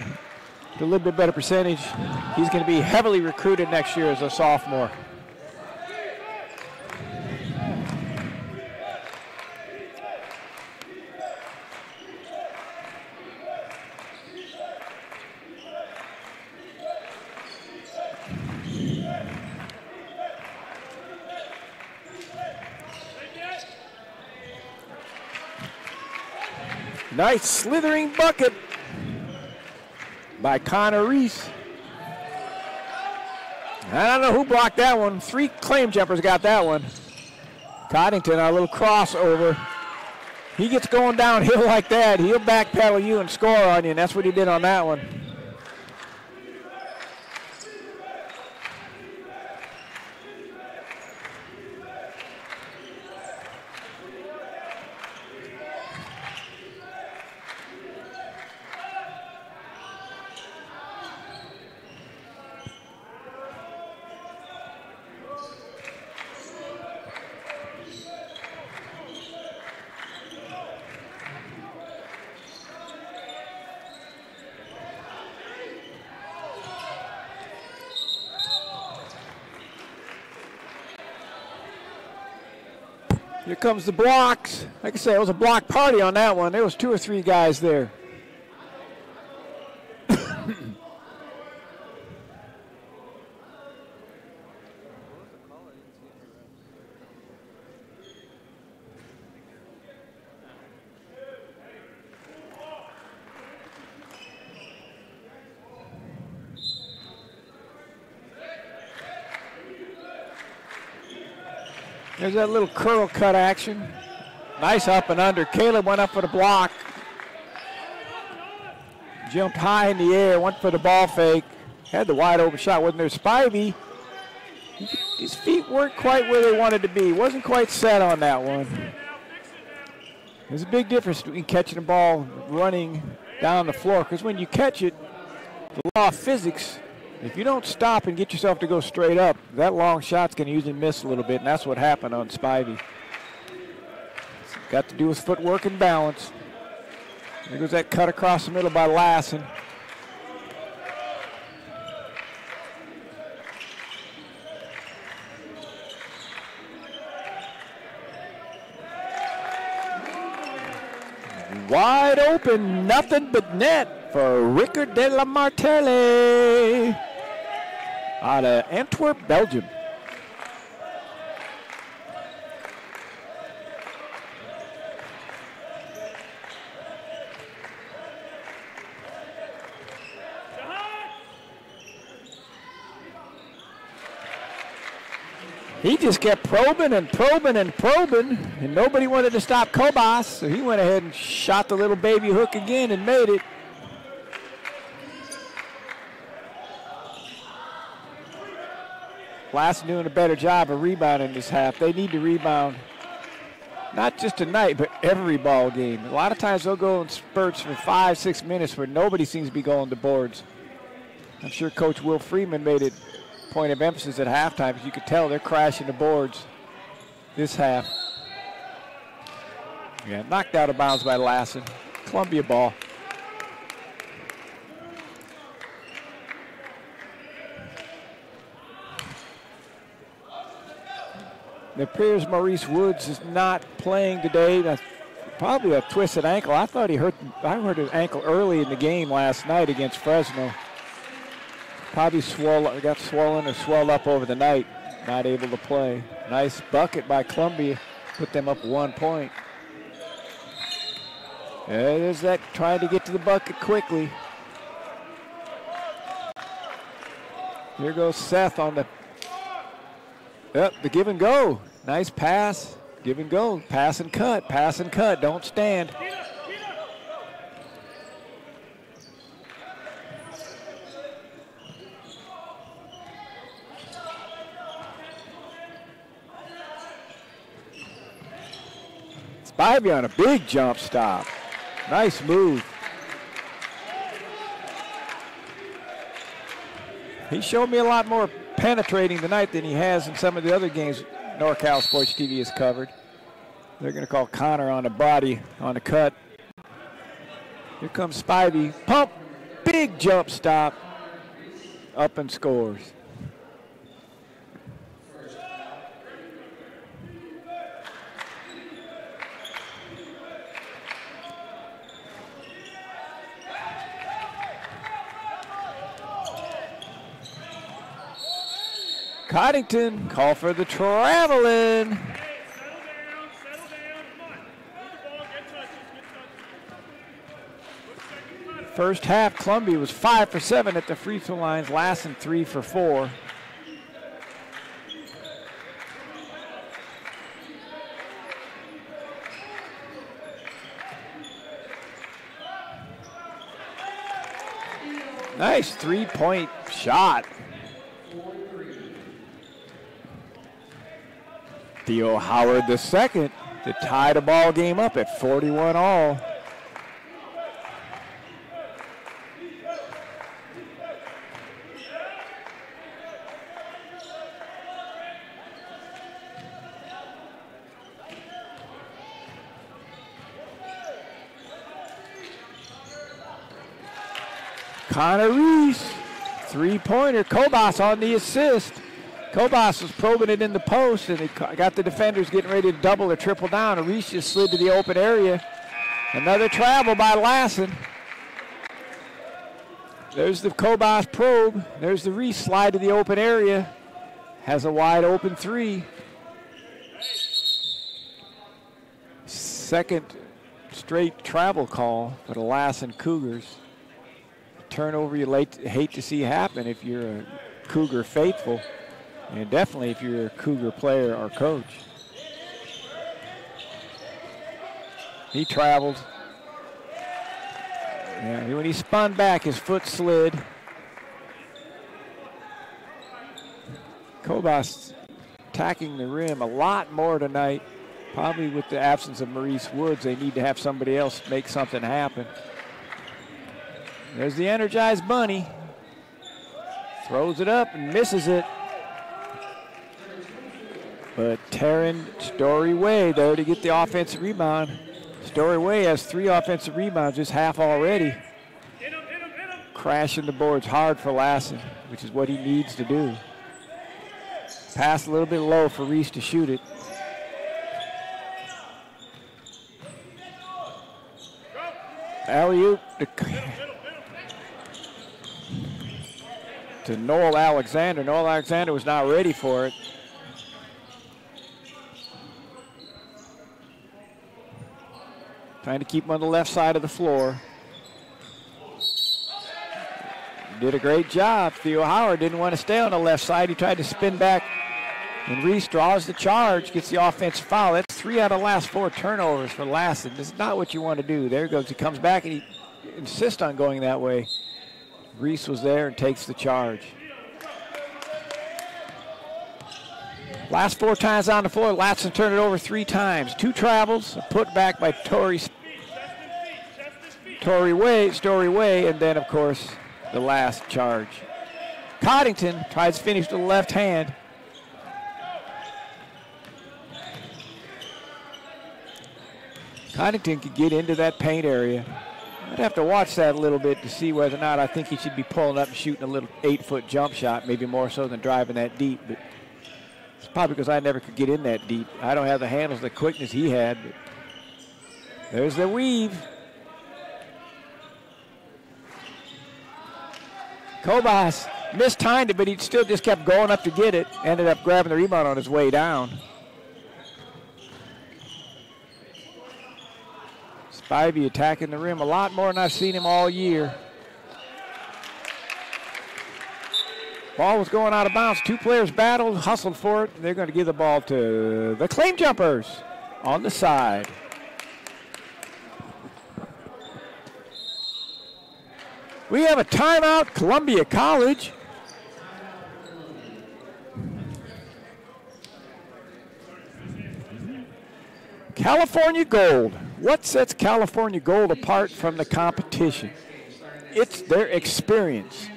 to a little bit better percentage. He's going to be heavily recruited next year as a sophomore. Nice slithering bucket by Connor Reese. I don't know who blocked that one. 3 claim jumpers got that one. Coddington, our little crossover. He gets going downhill like that, he'll backpedal you and score on you, and that's what he did on that one. Here comes the blocks. Like I said, it was a block party on that one. There was 2 or 3 guys there. There's that little curl cut action. Nice up and under. Caleb went up for the block. Jumped high in the air, went for the ball fake. Had the wide open shot, wasn't there? Spivey, his feet weren't quite where they wanted to be. Wasn't quite set on that one. There's a big difference between catching the ball running down the floor, because when you catch it, the law of physics, if you don't stop and get yourself to go straight up, that long shot's going to usually miss a little bit, and that's what happened on Spivey. It's got to do with footwork and balance. There goes that cut across the middle by Lassen. Wide open, nothing but net for Rickard de la Martelle out of Antwerp, Belgium. He just kept probing and probing and probing, and nobody wanted to stop Kobas, so he went ahead and shot the little baby hook again and made it. Lassen doing a better job of rebounding this half. They need to rebound, not just tonight, but every ball game. A lot of times they'll go in spurts for 5-6 minutes where nobody seems to be going to boards. I'm sure Coach Will Freeman made it point of emphasis at halftime, because you could tell they're crashing the boards this half. Yeah, knocked out of bounds by Lassen. Columbia ball. It appears Maurice Woods is not playing today. That's probably a twisted ankle. I heard his ankle early in the game last night against Fresno. Probably got swollen or swelled up over the night. Not able to play. Nice bucket by Columbia. Put them up 1 point. There's that trying to get to the bucket quickly. Here goes Seth on the give and go. Nice pass. Give and go. Pass and cut. Pass and cut. Don't stand. Spivey on a big jump stop. Nice move. He showed me a lot more penetrating tonight than he has in some of the other games NorCal Sports TV has covered. They're going to call Connor on the body, on the cut. Here comes Spivey. Pump, big jump stop. Up and scores. Coddington, call for the traveling. First half, Columbia was 5 for 7 at the free throw lines. Lassen 3 for 4. Nice three-point shot. Theo Howard the second to tie the ball game up at 41 all. Connor Reese, three-pointer. Kobas on the assist. Kobas was probing it in the post, and it got the defenders getting ready to double or triple down. And Reese just slid to the open area. Another travel by Lassen. There's the Kobas probe. There's the Reese slide to the open area. Has a wide open three. Second straight travel call for the Lassen Cougars. Turnover you hate to see happen if you're a Cougar faithful, and definitely if you're a Cougar player or coach. He traveled. Yeah, when he spun back, his foot slid. Kobas attacking the rim a lot more tonight. Probably with the absence of Maurice Woods, they need to have somebody else make something happen. There's the energized bunny. Throws it up and misses it. But Taryn Story-Way there to get the offensive rebound. Story-Way has 3 offensive rebounds this half already. Crashing the boards hard for Lassen, which is what he needs to do. Pass a little bit low for Reese to shoot it. Alley-oop to Noel Alexander. Noel Alexander was not ready for it. Trying to keep him on the left side of the floor. Did a great job. Theo Howard didn't want to stay on the left side. He tried to spin back, and Reese draws the charge, gets the offensive foul. That's 3 out of the last 4 turnovers for Lassen. This is not what you want to do. There he goes. He comes back, and he insists on going that way. Reese was there and takes the charge. Last 4 times on the floor, Lassen turned it over 3 times. 2 travels, a put back by Story-Way, and then, of course, the last charge. Coddington tries to finish with the left hand. Coddington could get into that paint area. I'd have to watch that a little bit to see whether or not I think he should be pulling up and shooting a little 8-foot jump shot, maybe more so than driving that deep. But it's probably because I never could get in that deep. I don't have the handles, the quickness he had. But there's the weave. Kobas mistimed it, but he still just kept going up to get it. Ended up grabbing the rebound on his way down. Spivey attacking the rim a lot more than I've seen him all year. Ball was going out of bounds. 2 players battled, hustled for it. They're going to give the ball to the claim jumpers on the side. We have a timeout, Columbia College. California Gold. What sets California Gold apart from the competition? It's their experience.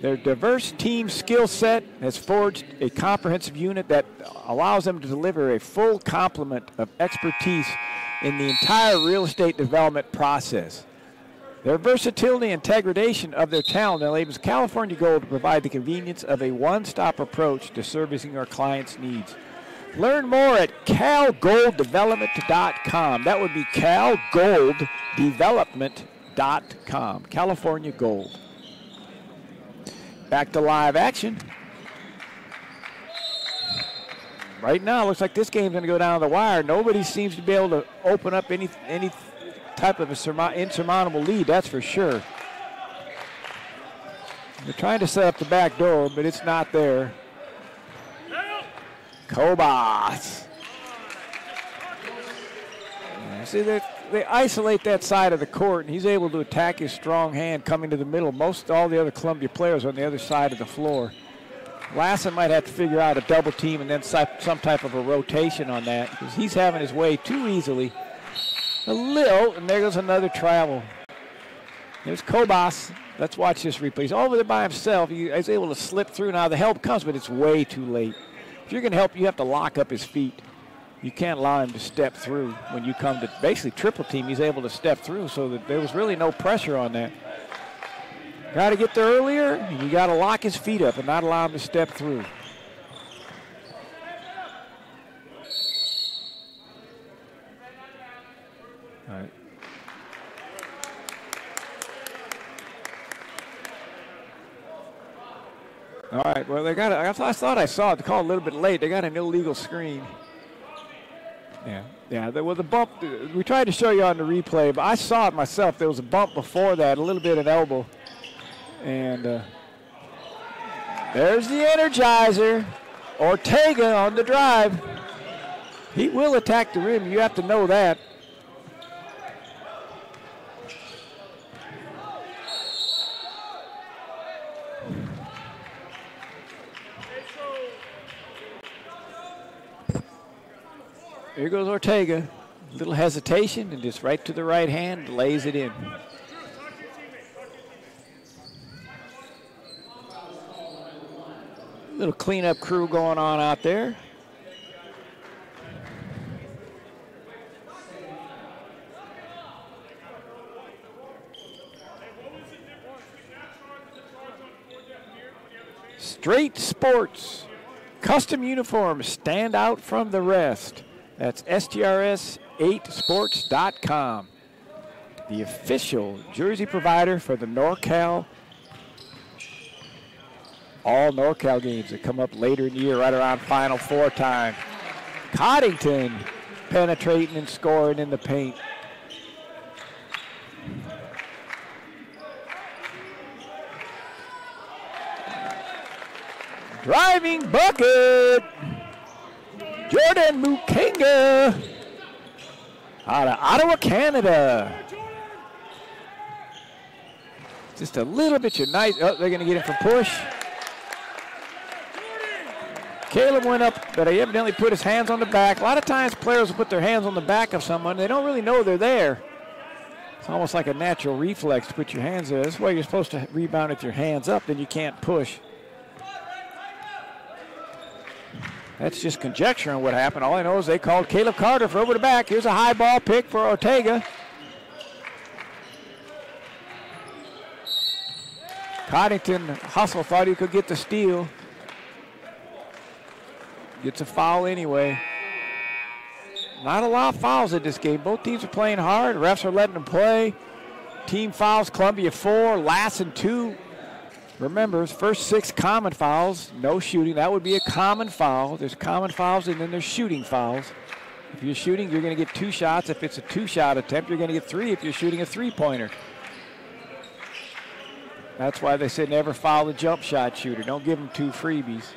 Their diverse team skill set has forged a comprehensive unit that allows them to deliver a full complement of expertise in the entire real estate development process. Their versatility and integration of their talent enables California Gold to provide the convenience of a one-stop approach to servicing our clients' needs. Learn more at calgolddevelopment.com. That would be calgolddevelopment.com. California Gold. Back to live action. Right now, it looks like this game's going to go down the wire. Nobody seems to be able to open up any type of insurmountable lead, that's for sure. They're trying to set up the back door, but it's not there. Kobas. See, they isolate that side of the court, and he's able to attack his strong hand coming to the middle. Most all the other Columbia players are on the other side of the floor. Lassen might have to figure out a double team and then some type of a rotation on that, because he's having his way too easily. A little, and there goes another travel. There's Kobas. Let's watch this replay. He's over there by himself. He's able to slip through. Now the help comes, but it's way too late. If you're going to help, you have to lock up his feet. You can't allow him to step through. When you come to basically triple team, he's able to step through, so that there was really no pressure on that. Got to get there earlier, and you got to lock his feet up and not allow him to step through. All right. All right, well, they got I thought I saw it. They called a little bit late. They got an illegal screen. Yeah, there was a bump. We tried to show you on the replay, but I saw it myself. There was a bump before that, a little bit of elbow. And there's the Energizer. Ortega on the drive. He will attack the rim. You have to know that. Here goes Ortega. A little hesitation and just right to the right hand, lays it in. Little cleanup crew going on out there. Straight Sports. Custom uniforms stand out from the rest. That's STRS8sports.com. The official jersey provider for the NorCal. All NorCal games that come up later in the year, right around Final Four time. Coddington penetrating and scoring in the paint. Driving bucket. Jordan Mukenga out of Ottawa, Canada. Just a little bit nice. Oh, they're going to get him for push. Caleb went up, but he evidently put his hands on the back. A lot of times players will put their hands on the back of someone. They don't really know they're there. It's almost like a natural reflex to put your hands there. That's why you're supposed to rebound with your hands up, then you can't push. That's just conjecture on what happened. All I know is they called Caleb Carter for over the back. Here's a high ball pick for Ortega. Coddington hustle, thought he could get the steal. Gets a foul anyway. Not a lot of fouls in this game. Both teams are playing hard. Refs are letting them play. Team fouls, Columbia 4, Lassen 2. Remember, first 6 common fouls, no shooting. That would be a common foul. There's common fouls and then there's shooting fouls. If you're shooting, you're going to get 2 shots. If it's a 2-shot attempt, you're going to get 3 if you're shooting a 3-pointer. That's why they say never foul the jump shot shooter. Don't give them 2 freebies.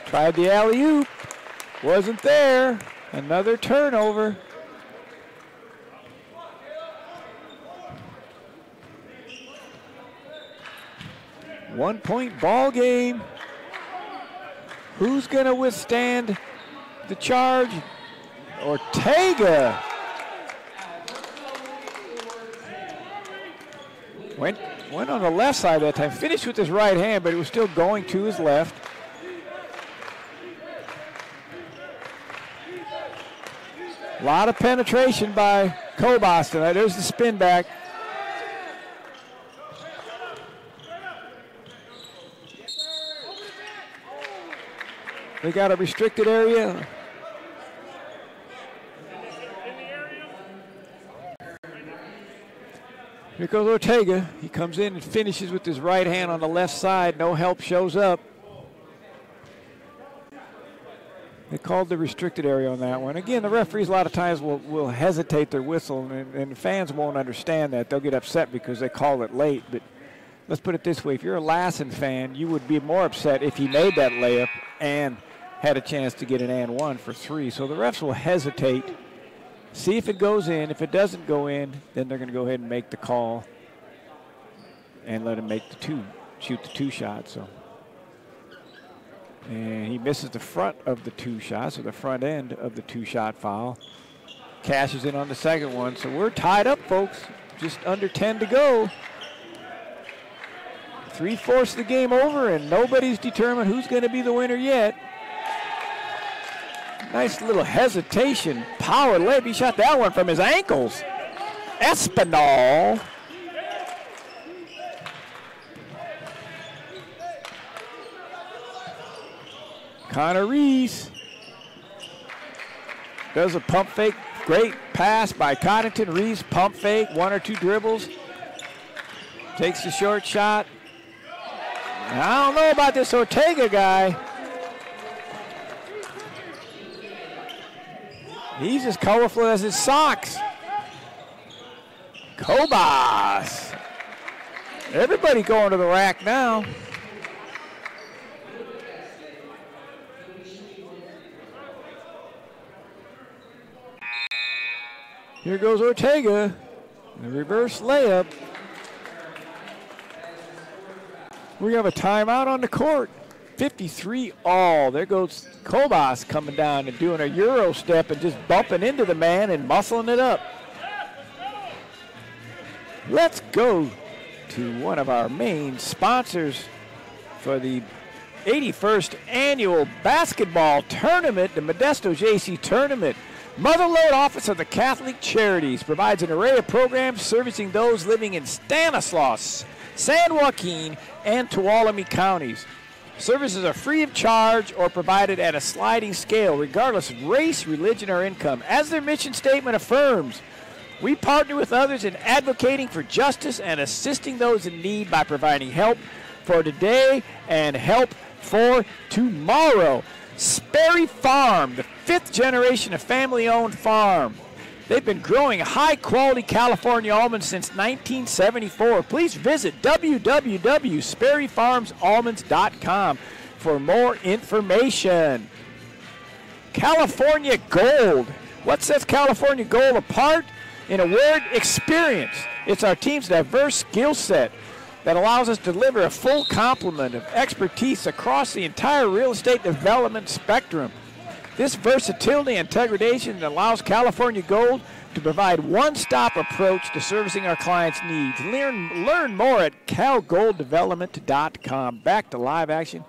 Tried the alley-oop. Wasn't there. Another turnover. 1-point ball game. Who's going to withstand the charge? Ortega. Went on the left side that time. Finished with his right hand, but it was still going to his left. A lot of penetration by Kobas tonight. There's the spin back. They got a restricted area. Here goes Ortega. He comes in and finishes with his right hand on the left side. No help shows up. They called the restricted area on that one. Again, the referees a lot of times will hesitate their whistle, and fans won't understand that. They'll get upset because they call it late. But let's put it this way. If you're a Lassen fan, you would be more upset if he made that layup and had a chance to get an and one for 3. So the refs will hesitate, see if it goes in. If it doesn't go in, then they're going to go ahead and make the call and let him make shoot the 2 shots. So. And he misses the front of the 2 shots, or the front end of the 2-shot foul. Cashes in on the second one. So we're tied up, folks. Just under 10 to go. 3/4 of the game over, and nobody's determined who's going to be the winner yet. Nice little hesitation. Power layup. He shot that one from his ankles. Espinal. Connor Reese does a pump fake. Great pass by Coddington. Reese pump fake, 1 or 2 dribbles. Takes the short shot. I don't know about this Ortega guy. He's as colorful as his socks. Kobas. Everybody going to the rack now. Here goes Ortega, the reverse layup. We have a timeout on the court. 53 all. There goes Kobas coming down and doing a Euro step and just bumping into the man and muscling it up. Let's go to one of our main sponsors for the 81st annual basketball tournament, the Modesto JC Tournament. Mother Lode Office of the Catholic Charities provides an array of programs servicing those living in Stanislaus, San Joaquin, and Tuolumne counties. Services are free of charge or provided at a sliding scale, regardless of race, religion, or income. As their mission statement affirms, we partner with others in advocating for justice and assisting those in need by providing help for today and help for tomorrow. Sperry Farm, the 5th generation of family-owned farm. They've been growing high-quality California almonds since 1974. Please visit www.sperryfarmsalmonds.com for more information. California Gold. What sets California Gold apart? In a word, experience. It's our team's diverse skill set that allows us to deliver a full complement of expertise across the entire real estate development spectrum. This versatility and integration allows California Gold to provide one-stop approach to servicing our clients' needs. Learn more at calgolddevelopment.com. Back to live action.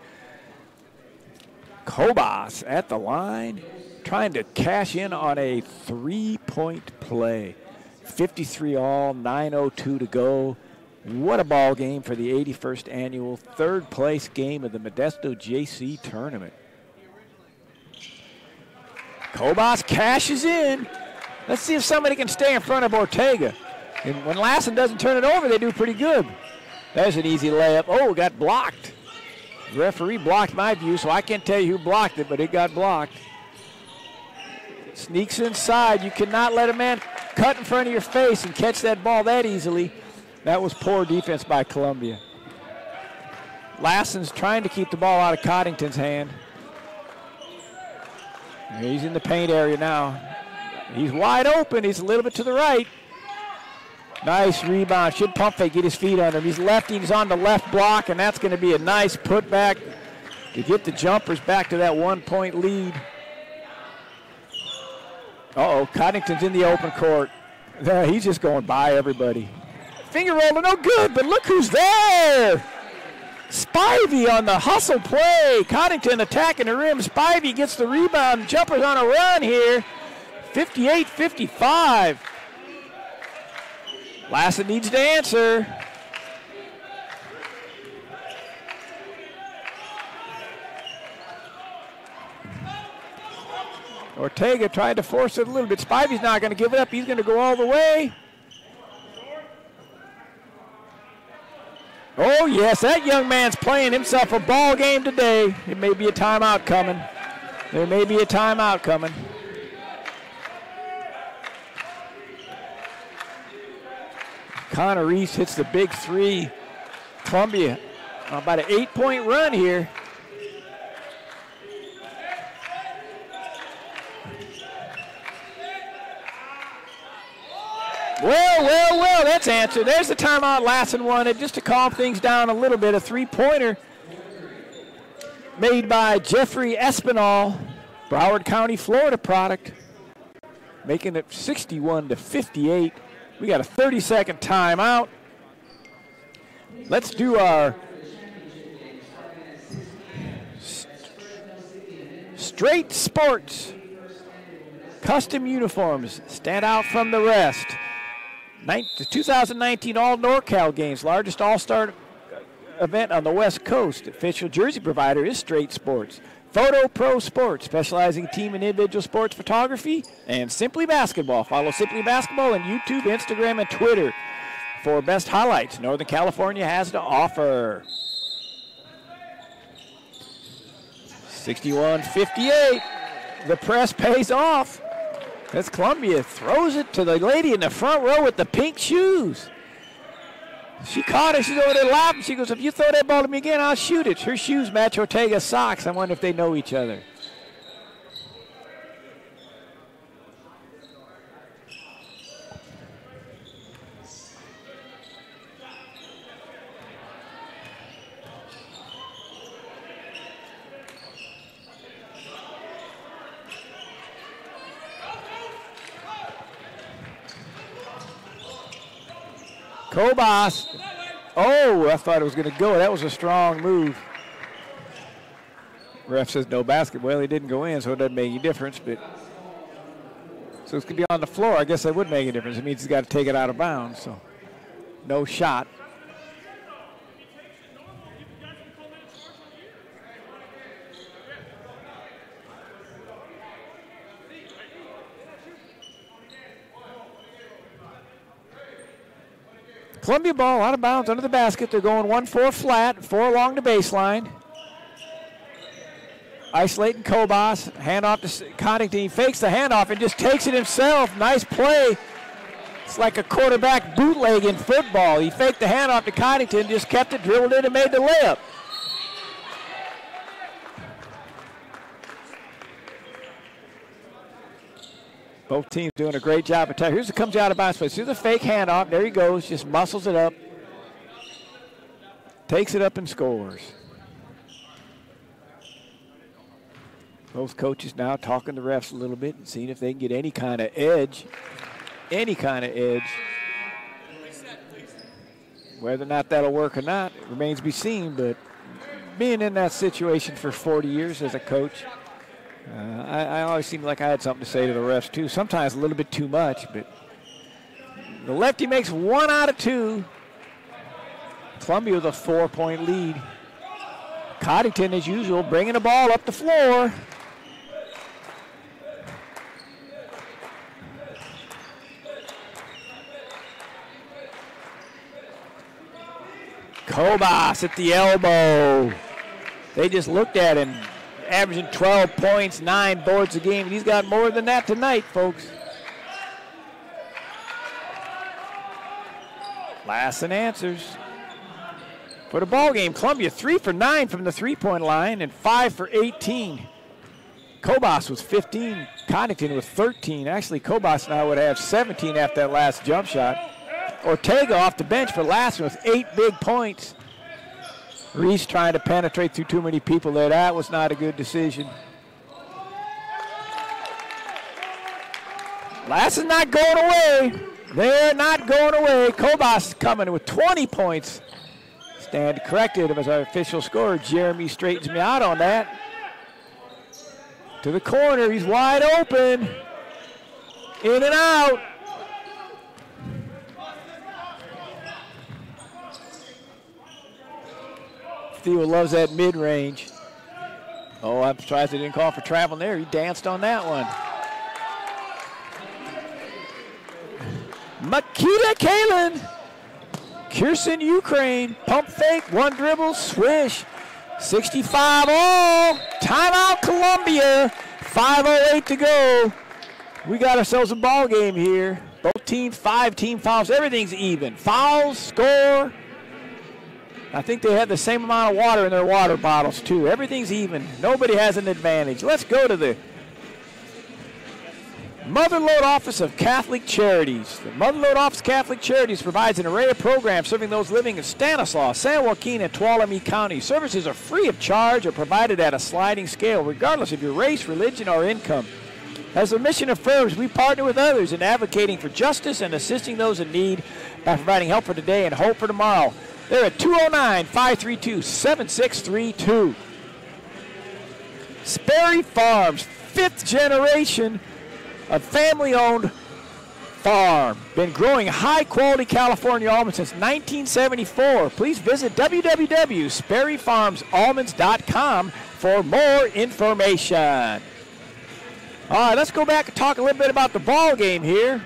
Kobas at the line, trying to cash in on a 3-point play. 53 all, 9:02 to go. What a ball game for the 81st annual 3rd place game of the Modesto JC Tournament. Kobas cashes in. Let's see if somebody can stay in front of Ortega. And when Lassen doesn't turn it over, they do pretty good. There's an easy layup. Oh, got blocked. The referee blocked my view, so I can't tell you who blocked it, but it got blocked. Sneaks inside. You cannot let a man cut in front of your face and catch that ball that easily. That was poor defense by Columbia. Lassen's trying to keep the ball out of Coddington's hand. He's in the paint area now. He's wide open. He's a little bit to the right. Nice rebound. Should pump fake, get his feet under him. He's lefty, he's on the left block, and that's going to be a nice putback to get the Jumpers back to that 1-point lead. Uh-oh, Coddington's in the open court. He's just going by everybody. Finger roller, no good, but look who's there. Spivey on the hustle play. Coddington attacking the rim. Spivey gets the rebound. Jumpers on a run here. 58-55. Lassen needs to answer. Ortega tried to force it a little bit. Spivey's not going to give it up. He's going to go all the way. Oh, yes, that young man's playing himself a ball game today. It may be a timeout coming. There may be a timeout coming. Connor Reese hits the big three. Columbia about an 8-point run here. Well, that's answered. There's the timeout Lassen wanted, just to calm things down a little bit. A three-pointer made by Jeffrey Espinal, Broward County, Florida product, making it 61-58. We got a 30-second timeout. Let's do our Straight Sports custom uniforms. Stand out from the rest. The 2019 All NorCal Games, largest all-star event on the West Coast. Official jersey provider is Straight Sports. Photo Pro Sports, specializing in team and individual sports photography, and Simply Basketball. Follow Simply Basketball on YouTube, Instagram, and Twitter for best highlights Northern California has to offer. 61-58. The press pays off as Columbia throws it to the lady in the front row with the pink shoes. She caught it. She's over there laughing. She goes, if you throw that ball to me again, I'll shoot it. Her shoes match Ortega's socks. I wonder if they know each other. Kobas. Oh, I thought it was going to go. That was a strong move. Ref says no basket. Well, he didn't go in, so it doesn't make any difference. But so it's going to be on the floor. I guess that would make a difference. It means he's got to take it out of bounds. So no shot. Columbia ball out of bounds under the basket. They're going 1-4 flat, 4 along the baseline. Isolating Kobas, handoff to Coddington. He fakes the handoff and just takes it himself. Nice play. It's like a quarterback bootleg in football. He faked the handoff to Coddington, just kept it, dribbled it, and made the layup. Both teams doing a great job attacking. Here's it comes out of bounds. Here's a fake handoff. There he goes. Just muscles it up. Takes it up and scores. Both coaches now talking to refs a little bit and seeing if they can get any kind of edge. Any kind of edge. Whether or not that'll work or not, it remains to be seen. But being in that situation for 40 years as a coach, I always seemed like I had something to say to the refs, too. Sometimes a little bit too much, but the lefty makes 1 out of 2. Columbia with a 4-point lead. Coddington, as usual, bringing the ball up the floor. Kobas at the elbow. They just looked at him. Averaging 12 points, 9 boards a game. He's got more than that tonight, folks. Lassen answers. For the ball game, Columbia 3 for 9 from the three-point line and 5 for 18. Kobas was 15. Coddington was 13. Actually, Kobas now would have 17 after that last jump shot. Ortega off the bench for Lassen with 8 big points. Reese trying to penetrate through too many people there. That was not a good decision. Lassen's not going away. They're not going away. Kobas is coming with 20 points. Stand corrected as our official scorer. Jeremy straightens me out on that. To the corner. He's wide open. In and out. Theo loves that mid-range. Oh, I'm surprised they didn't call for travel there. He danced on that one. Makita Kalin. Kirsten Ukraine. Pump fake, one dribble, swish. 65 all. Timeout Columbia. 5:08 to go. We got ourselves a ball game here. Both teams, 5 team fouls. Everything's even. Fouls, score. I think they had the same amount of water in their water bottles, too. Everything's even. Nobody has an advantage. Let's go to the Mother Lode Office of Catholic Charities. The Mother Lode Office of Catholic Charities provides an array of programs serving those living in Stanislaus, San Joaquin, and Tuolumne County. Services are free of charge or provided at a sliding scale, regardless of your race, religion, or income. As the mission affirms, we partner with others in advocating for justice and assisting those in need by providing help for today and hope for tomorrow. They're at 209-532-7632. Sperry Farms, 5th generation of family-owned farm. Been growing high-quality California almonds since 1974. Please visit www.sperryfarmsalmonds.com for more information. All right, let's go back and talk a little bit about the ball game here.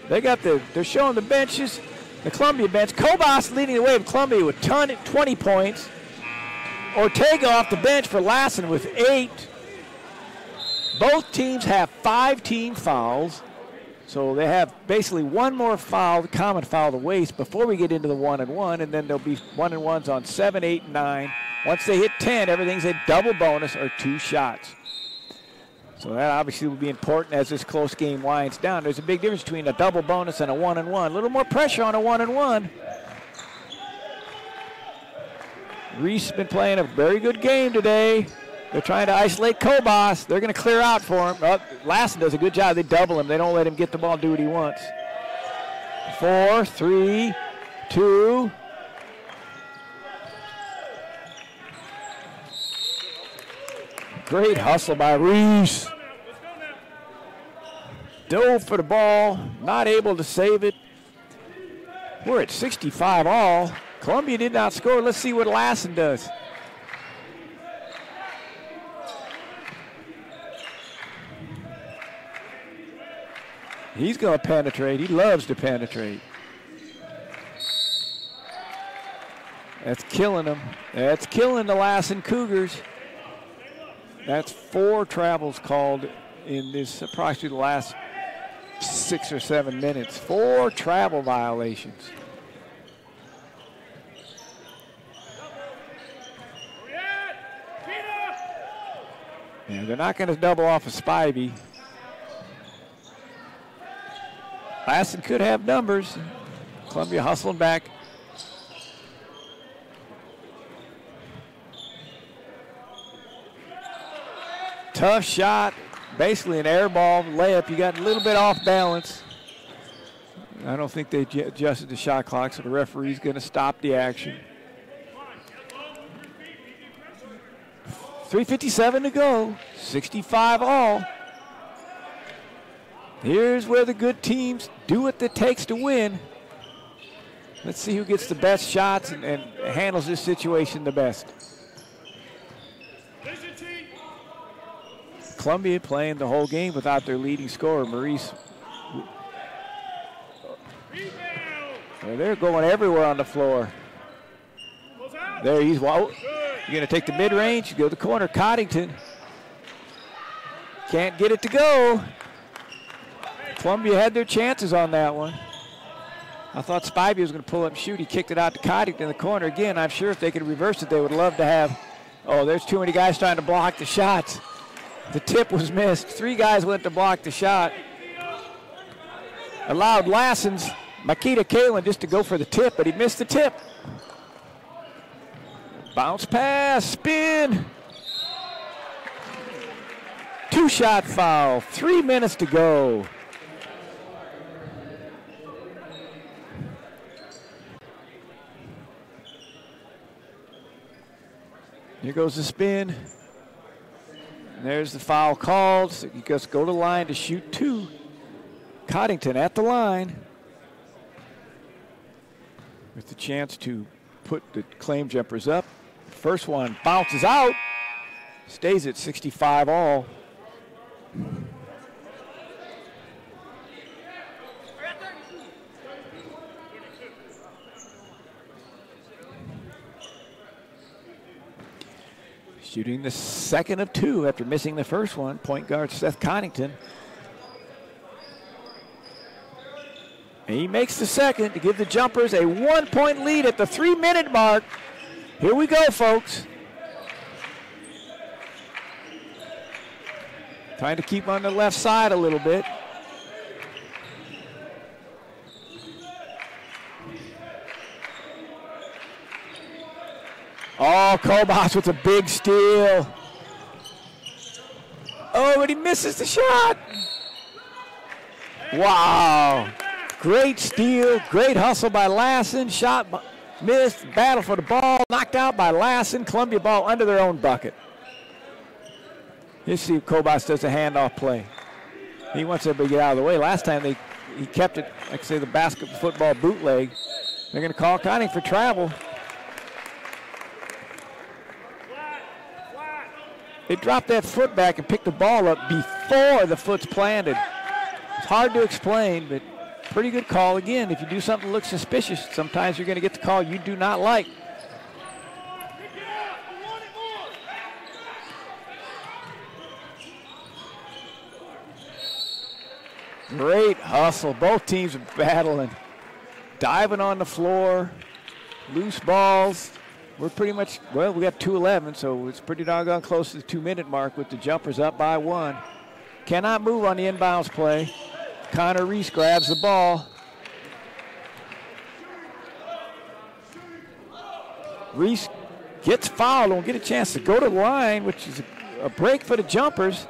They're showing the benches. The Columbia bench. Kobas leading the way of Columbia with 20 points. Ortega off the bench for Lassen with 8. Both teams have 5 team fouls. So they have basically one more foul, the common foul to waste before we get into the 1-and-1, and then there'll be 1-and-1s on 7, 8, and 9. Once they hit 10, everything's a double bonus or 2 shots. So that obviously will be important as this close game winds down. There's a big difference between a double bonus and a 1-and-1. A little more pressure on a 1-and-1. Reese has been playing a very good game today. They're trying to isolate Kobas. They're going to clear out for him. Lassen does a good job. They double him. They don't let him get the ball and do what he wants. 4, 3, 2. Great hustle by Reese. Dove for the ball, not able to save it. We're at 65 all. Columbia did not score. Let's see what Lassen does. He's going to penetrate. He loves to penetrate. That's killing him. That's killing the Lassen Cougars. That's 4 travels called in this approximately the last 6 or 7 minutes. 4 travel violations. And they're not going to double off of Spivey. Lassen could have numbers. Columbia hustling back. Tough shot, basically an air ball layup. You got a little bit off balance. I don't think they adjusted the shot clock, so the referee's going to stop the action. 3:57 to go, 65 all. Here's where the good teams do what it takes to win. Let's see who gets the best shots and handles this situation the best. Columbia playing the whole game without their leading scorer, Maurice. They're going everywhere on the floor. There he's, well, you're going to take the mid-range, go to the corner, Coddington. Can't get it to go. Columbia had their chances on that one. I thought Spivey was going to pull up and shoot. He kicked it out to Coddington in the corner. Again, I'm sure if they could reverse it, they would love to have. Oh, there's too many guys trying to block the shots. The tip was missed. 3 guys went to block the shot. Allowed Lassen's Makita Kalen just to go for the tip, but he missed the tip. Bounce pass, spin. 2-shot foul, 3 minutes to go. Here goes the spin. And there's the foul called. So you just go to the line to shoot 2. Coddington at the line with the chance to put the claim jumpers up. First one bounces out, stays at 65 all. Shooting the second of 2 after missing the first one, point guard Seth Coddington. And he makes the second to give the Jumpers a 1-point lead at the 3-minute mark. Here we go, folks. Trying to keep on the left side a little bit. Oh, Kobach with a big steal. Oh, but he misses the shot. Wow. Great steal, great hustle by Lassen. Shot missed, battle for the ball, knocked out by Lassen. Columbia ball under their own bucket. You see if Kobach does a handoff play. He wants everybody to get out of the way. Last time he kept it, like I say, the basketball football bootleg. They're going to call Conning for travel. They dropped that foot back and picked the ball up before the foot's planted. It's hard to explain, but pretty good call. Again, if you do something that looks suspicious, sometimes you're going to get the call you do not like. Great hustle. Both teams are battling. Diving on the floor. Loose balls. We're pretty much, well, we got 2:11, so it's pretty doggone close to the 2-minute mark with the Jumpers up by 1. Cannot move on the inbounds play. Connor Reese grabs the ball. Reese gets fouled, won't get a chance to go to the line, which is a break for the Jumpers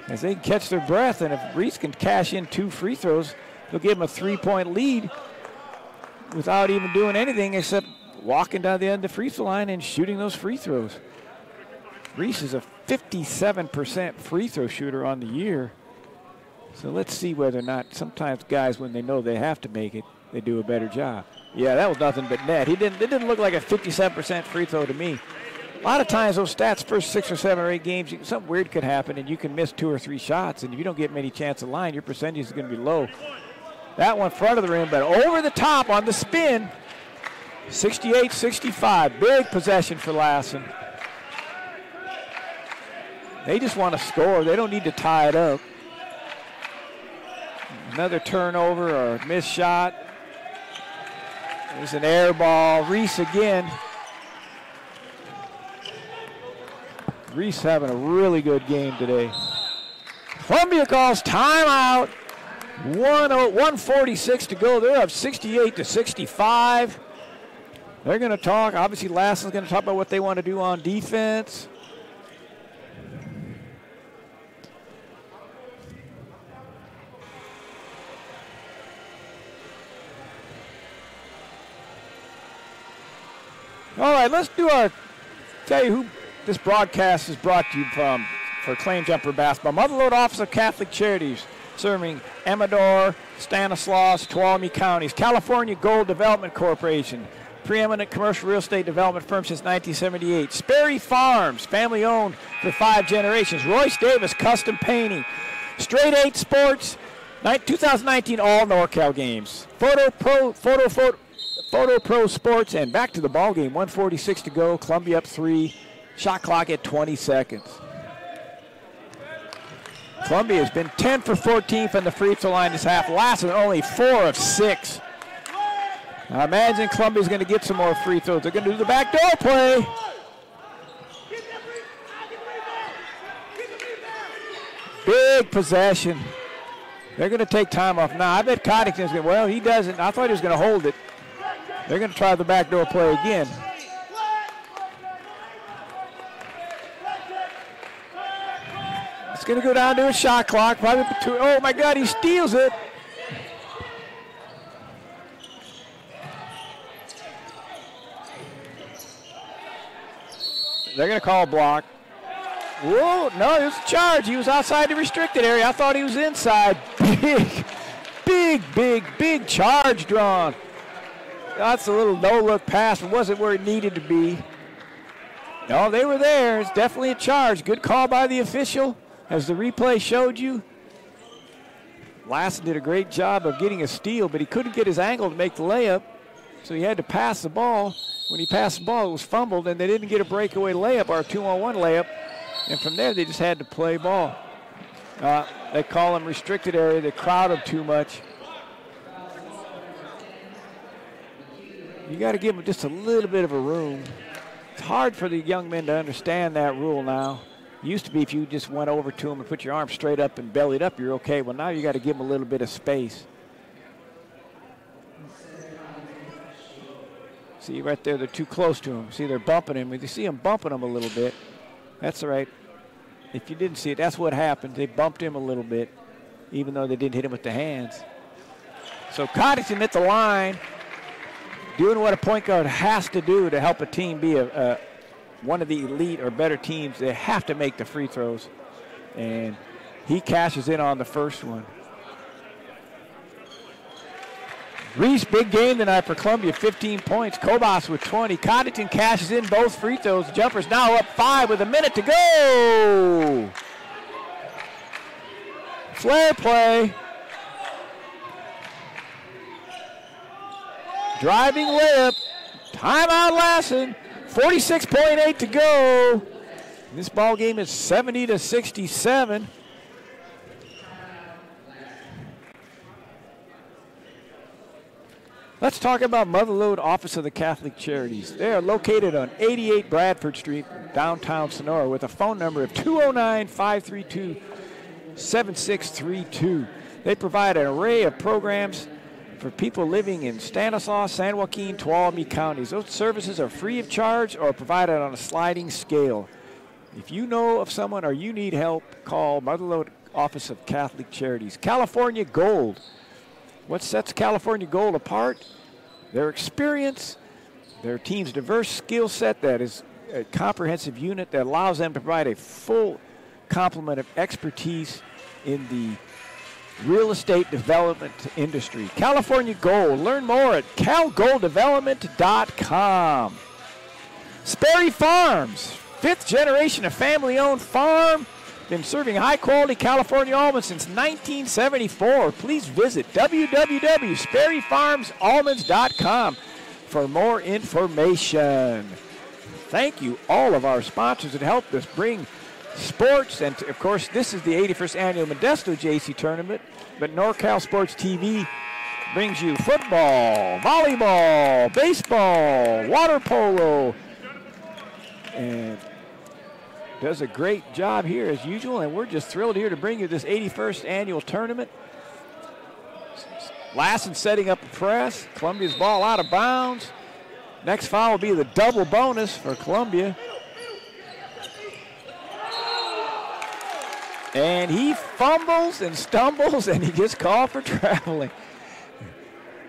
as they catch their breath. And if Reese can cash in 2 free throws, they'll give him a 3-point lead without even doing anything except walking down the end of the free throw line and shooting those free throws. Reese is a 57% free throw shooter on the year. So let's see whether or not sometimes guys, when they know they have to make it, they do a better job. Yeah, that was nothing but net. It didn't look like a 57% free throw to me. A lot of times those stats, first 6 or 7 or 8 games, something weird could happen and you can miss 2 or 3 shots. And if you don't get many chances at line, your percentage is going to be low. That one front of the rim, but over the top on the spin. 68-65, big possession for Lassen. They just want to score. They don't need to tie it up. Another turnover or a missed shot. There's an air ball. Reese again. Reese having a really good game today. Columbia calls timeout. 1:46 to go. They're up 68-65. They're going to talk. Obviously, Lassen's going to talk about what they want to do on defense. All right, let's do our, tell you who this broadcast is brought to you from for Claim Jumper Basketball. Mother Lode Office of Catholic Charities, serving Amador, Stanislaus, Tuolumne counties. California Gold Development Corporation, preeminent commercial real estate development firm since 1978. Sperry Farms, family owned for 5 generations. Royce Davis Custom Painting. Straight 8 Sports, 2019 all NorCal games. Photo Pro Sports, and back to the ball game. 1:46 to go. Columbia up 3. Shot clock at 20 seconds. Columbia has been 10 for 14 from the free throw line this half. Lassen only 4 of 6. I imagine Columbia's going to get some more free throws. They're going to do the backdoor play. Big possession. They're going to take time off now. I bet Coddington's going to, well, he doesn't. I thought he was going to hold it. They're going to try the backdoor play again. It's going to go down to a shot clock. Probably between, oh, my God, he steals it. They're going to call a block. Whoa, no, it was a charge. He was outside the restricted area. I thought he was inside. Big charge drawn. That's a little no-look pass. It wasn't where it needed to be. No, they were there. It's definitely a charge. Good call by the official, as the replay showed you. Lassen did a great job of getting a steal, but he couldn't get his angle to make the layup, so he had to pass the ball. When he passed the ball, it was fumbled, and they didn't get a breakaway layup or a 2-on-1 layup. And from there, they just had to play ball. They call them restricted area. They crowd them too much. You got to give them just a little bit of a room. It's hard for the young men to understand that rule now. It used to be if you just went over to them and put your arm straight up and bellied up, you're okay. Well, now you got to give them a little bit of space. See right there, they're too close to him. See, they're bumping him. You see him bumping him a little bit. That's all right. If you didn't see it, that's what happened. They bumped him a little bit, even though they didn't hit him with the hands. So Coddington at the line, doing what a point guard has to do to help a team be one of the elite or better teams. They have to make the free throws. And he cashes in on the first one. Reese, big game tonight for Columbia, 15 points. Kobas with 20. Coddington cashes in both free throws. The Jumpers now up 5 with a minute to go. Flare play. Driving layup. Timeout Lassen. 46.8 to go. This ball game is 70-67. Let's talk about Mother Lode Office of the Catholic Charities. They are located on 88 Bradford Street, downtown Sonora, with a phone number of 209-532-7632. They provide an array of programs for people living in Stanislaus, San Joaquin, Tuolumne counties. Those services are free of charge or provided on a sliding scale. If you know of someone or you need help, call Mother Lode Office of Catholic Charities. California Gold. What sets California Gold apart? Their experience, their team's diverse skill set that is a comprehensive unit that allows them to provide a full complement of expertise in the real estate development industry. California Gold. Learn more at calgolddevelopment.com. Sperry Farms, 5th generation of family-owned farm. Been serving high-quality California almonds since 1974. Please visit www.sperryfarmsalmonds.com for more information. Thank you, all of our sponsors that helped us bring sports. And, of course, this is the 81st Annual Modesto JC Tournament, but NorCal Sports TV brings you football, volleyball, baseball, water polo, and does a great job here as usual, and we're just thrilled here to bring you this 81st annual tournament. Lassen setting up a press. Columbia's ball out of bounds. Next foul will be the double bonus for Columbia. And he fumbles and stumbles, and he gets called for traveling.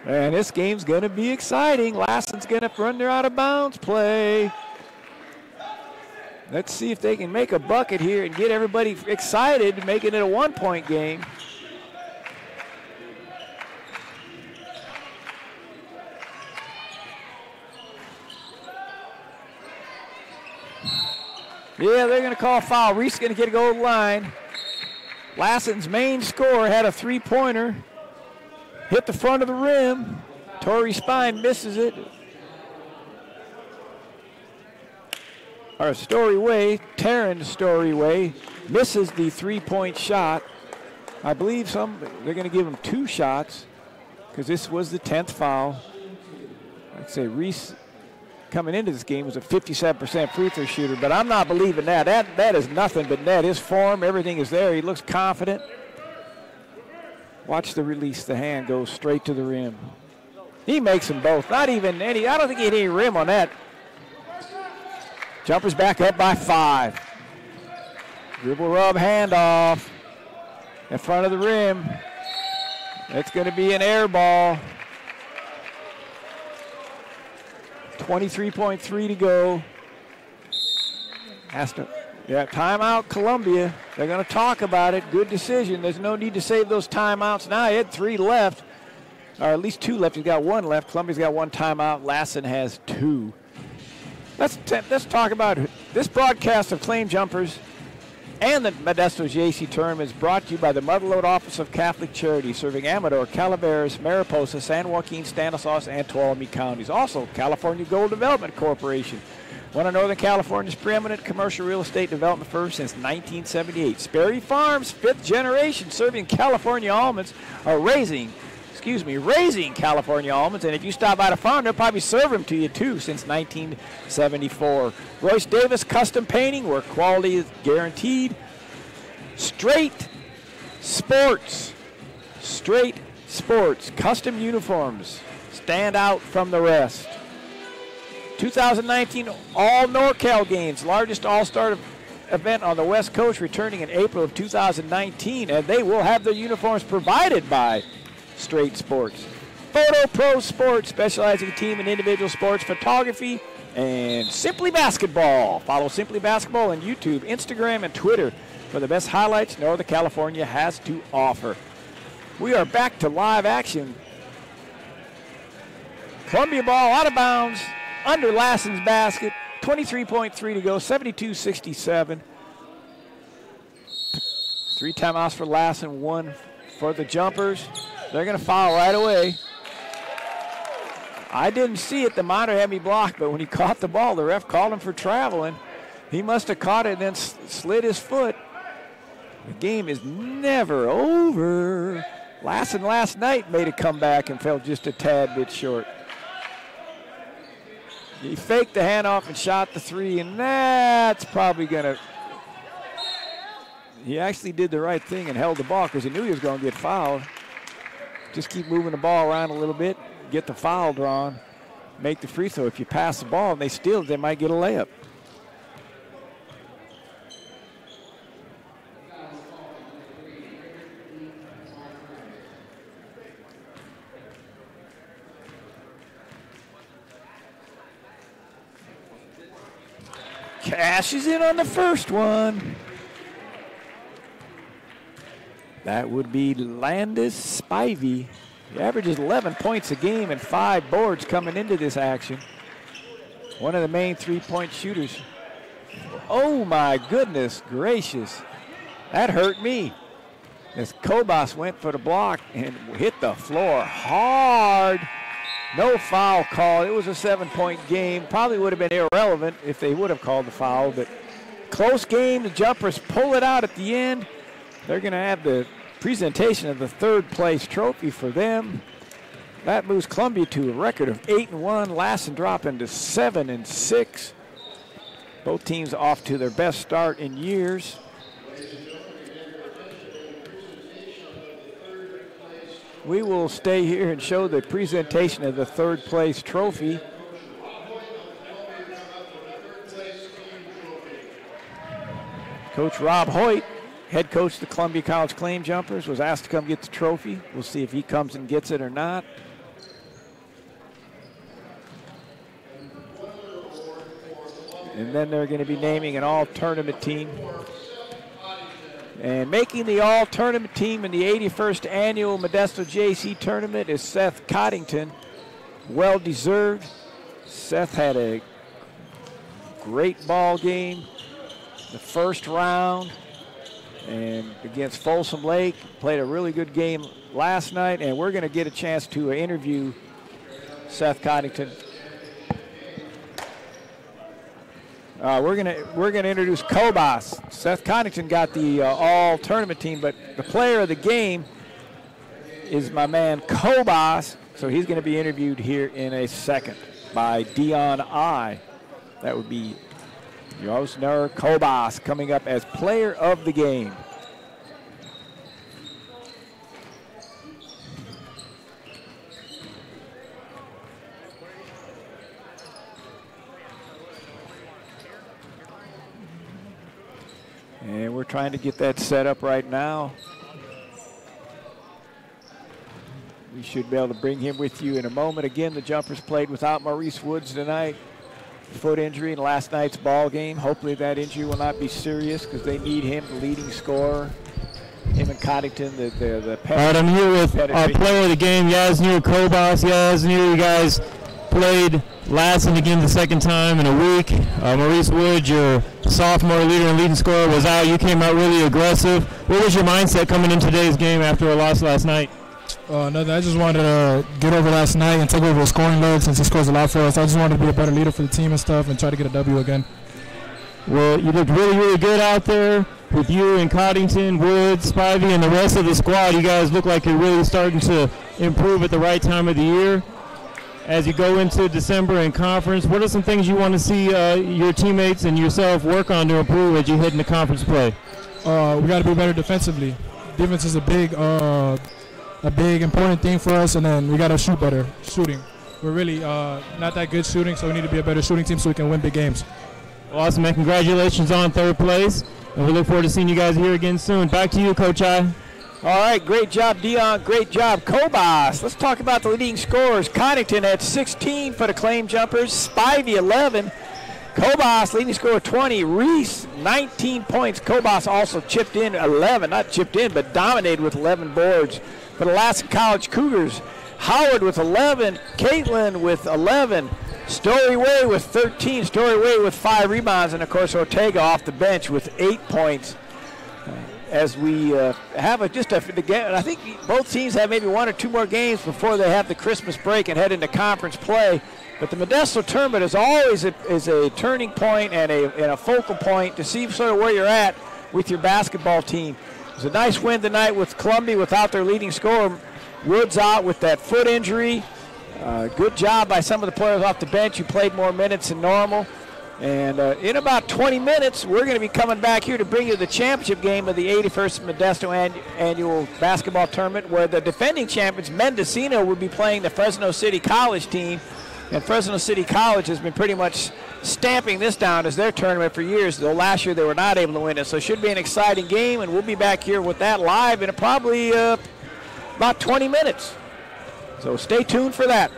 And this game's going to be exciting. Lassen's going to run their out of bounds play. Let's see if they can make a bucket here and get everybody excited, making it a one-point game. Yeah, they're going to call a foul. Reese is going to get a goal line. Lassen's main scorer had a three-pointer. Hit the front of the rim. Torrey Spine misses it. Or Storyway, Taryn Storyway, misses the three-point shot. I believe they're going to give him 2 shots because this was the 10th foul. I'd say Reese coming into this game was a 57% free throw shooter, but I'm not believing that. That is nothing but net. His form, everything is there. He looks confident. Watch the release. The hand goes straight to the rim. He makes them both. Not even any. I don't think he had any rim on that. Jumpers back up by 5. Dribble rub handoff in front of the rim. It's going to be an air ball. 23.3 to go. Timeout Columbia. They're going to talk about it. Good decision. There's no need to save those timeouts now. He had 3 left, or at least 2 left. He's got 1 left. Columbia's got 1 timeout. Lassen has 2. Let's talk about this broadcast of Claim Jumpers and the Modesto JC Tournament is brought to you by the Mother Lode Office of Catholic Charities, serving Amador, Calaveras, Mariposa, San Joaquin, Stanislaus, and Tuolumne counties. Also, California Gold Development Corporation, one of Northern California's preeminent commercial real estate development firms since 1978. Sperry Farms, 5th generation, serving California almonds, raising California almonds. And if you stop by the farm, they'll probably serve them to you too since 1974. Royce Davis Custom Painting, where quality is guaranteed. Straight Sports, custom uniforms stand out from the rest. 2019 All NorCal Games, largest all-star event on the West Coast, returning in April of 2019, and they will have their uniforms provided by Straight Sports. Photo Pro Sports, specializing team and individual sports photography, and Simply Basketball. Follow Simply Basketball on YouTube, Instagram, and Twitter for the best highlights Northern California has to offer. We are back to live action. Columbia ball out of bounds, under Lassen's basket, 23.3 to go, 72-67. 3 timeouts for Lassen, 1 for the Jumpers. They're going to foul right away. I didn't see it. The monitor had me blocked, but when he caught the ball, the ref called him for traveling. He must have caught it and then slid his foot. The game is never over. Lassen last night made a comeback and fell just a tad bit short. He faked the handoff and shot the 3, and that's probably going to... He actually did the right thing and held the ball because he knew he was going to get fouled. Just keep moving the ball around a little bit, get the foul drawn, make the free throw. If you pass the ball and they steal it, they might get a layup. Cashes in on the first one. That would be Landis Spivey. He averages 11 points a game and 5 boards coming into this action. One of the main 3-point shooters. Oh my goodness gracious. That hurt me. As Kobas went for the block and hit the floor hard. No foul call. It was a 7-point game. Probably would have been irrelevant if they would have called the foul, but close game. The Jumpers pull it out at the end. They're going to have the presentation of the 3rd place trophy for them. That moves Columbia to a record of 8-1. Lassen dropping to 7-6. Both teams off to their best start in years. We will stay here and show the presentation of the 3rd place trophy. Coach Rob Hoyt, head coach of the Columbia College Claim Jumpers, was asked to come get the trophy. We'll see if he comes and gets it or not. And then they're going to be naming an all-tournament team. And making the all-tournament team in the 81st Annual Modesto JC Tournament is Seth Coddington. Well-deserved. Seth had a great ball game the first round and against Folsom Lake. Played a really good game last night, and we're going to get a chance to interview Seth Coddington. We're gonna introduce Kobas. Seth Coddington got the all-tournament team, but the player of the game is my man Kobas. So he's going to be interviewed here in a second by Dion I. That would be Yosner Kobas coming up as player of the game. we're trying to get that set up right now. We should be able to bring him with you in a moment. Again, the Jumpers played without Maurice Woods tonight. Foot injury in last night's ball game. Hopefully that injury will not be serious because they need him, the leading scorer. Him and Coddington, the all right, I'm here with our player of the game, Yasnir Kobas. Yasnir, you guys played Lassen again the second time in a week. Maurice Wood, your sophomore leader and leading scorer, was out. You came out really aggressive. What was your mindset coming into today's game after a loss last night? Nothing. I just wanted to get over last night and take over the scoring load since he scores a lot for us. I just wanted to be a better leader for the team and stuff and try to get a W again. Well, you looked really, really good out there with you and Coddington, Woods, Spivey, and the rest of the squad. You guys look like you're really starting to improve at the right time of the year. As you go into December in conference, what are some things you want to see your teammates and yourself work on to improve as you head into conference play? We got to be better defensively. Defense is a big important thing for us, and then we got to shoot better. Shooting. We're really not that good shooting, so we need to be a better shooting team so we can win big games. Well, awesome, man. Congratulations on third place, and we look forward to seeing you guys here again soon. Back to you, Coach I. All right, great job, Dion. Great job, Kobas. Let's talk about the leading scorers. Coddington had 16 for the claim jumpers, Spivey 11, Kobas leading scorer 20, Reese 19 points. Kobas also chipped in 11, not chipped in, but dominated with 11 boards for the Lassen College Cougars. Howard with 11, Caitlin with 11, Story Way with 13, Story Way with 5 rebounds, and of course Ortega off the bench with 8 points. As we have I think both teams have maybe 1 or 2 more games before they have the Christmas break and head into conference play. But the Modesto Tournament is always a turning point and a focal point to see sort of where you're at with your basketball team. It was a nice win tonight with Columbia without their leading scorer. Woods out with that foot injury. Good job by some of the players off the bench who played more minutes than normal. And in about 20 minutes, we're going to be coming back here to bring you the championship game of the 81st Modesto Annual Basketball Tournament, where the defending champions, Mendocino, will be playing the Fresno City College team. And Fresno City College has been pretty much stamping this down as their tournament for years, though last year they were not able to win it. So it should be an exciting game, and we'll be back here with that live in probably about 20 minutes. So stay tuned for that.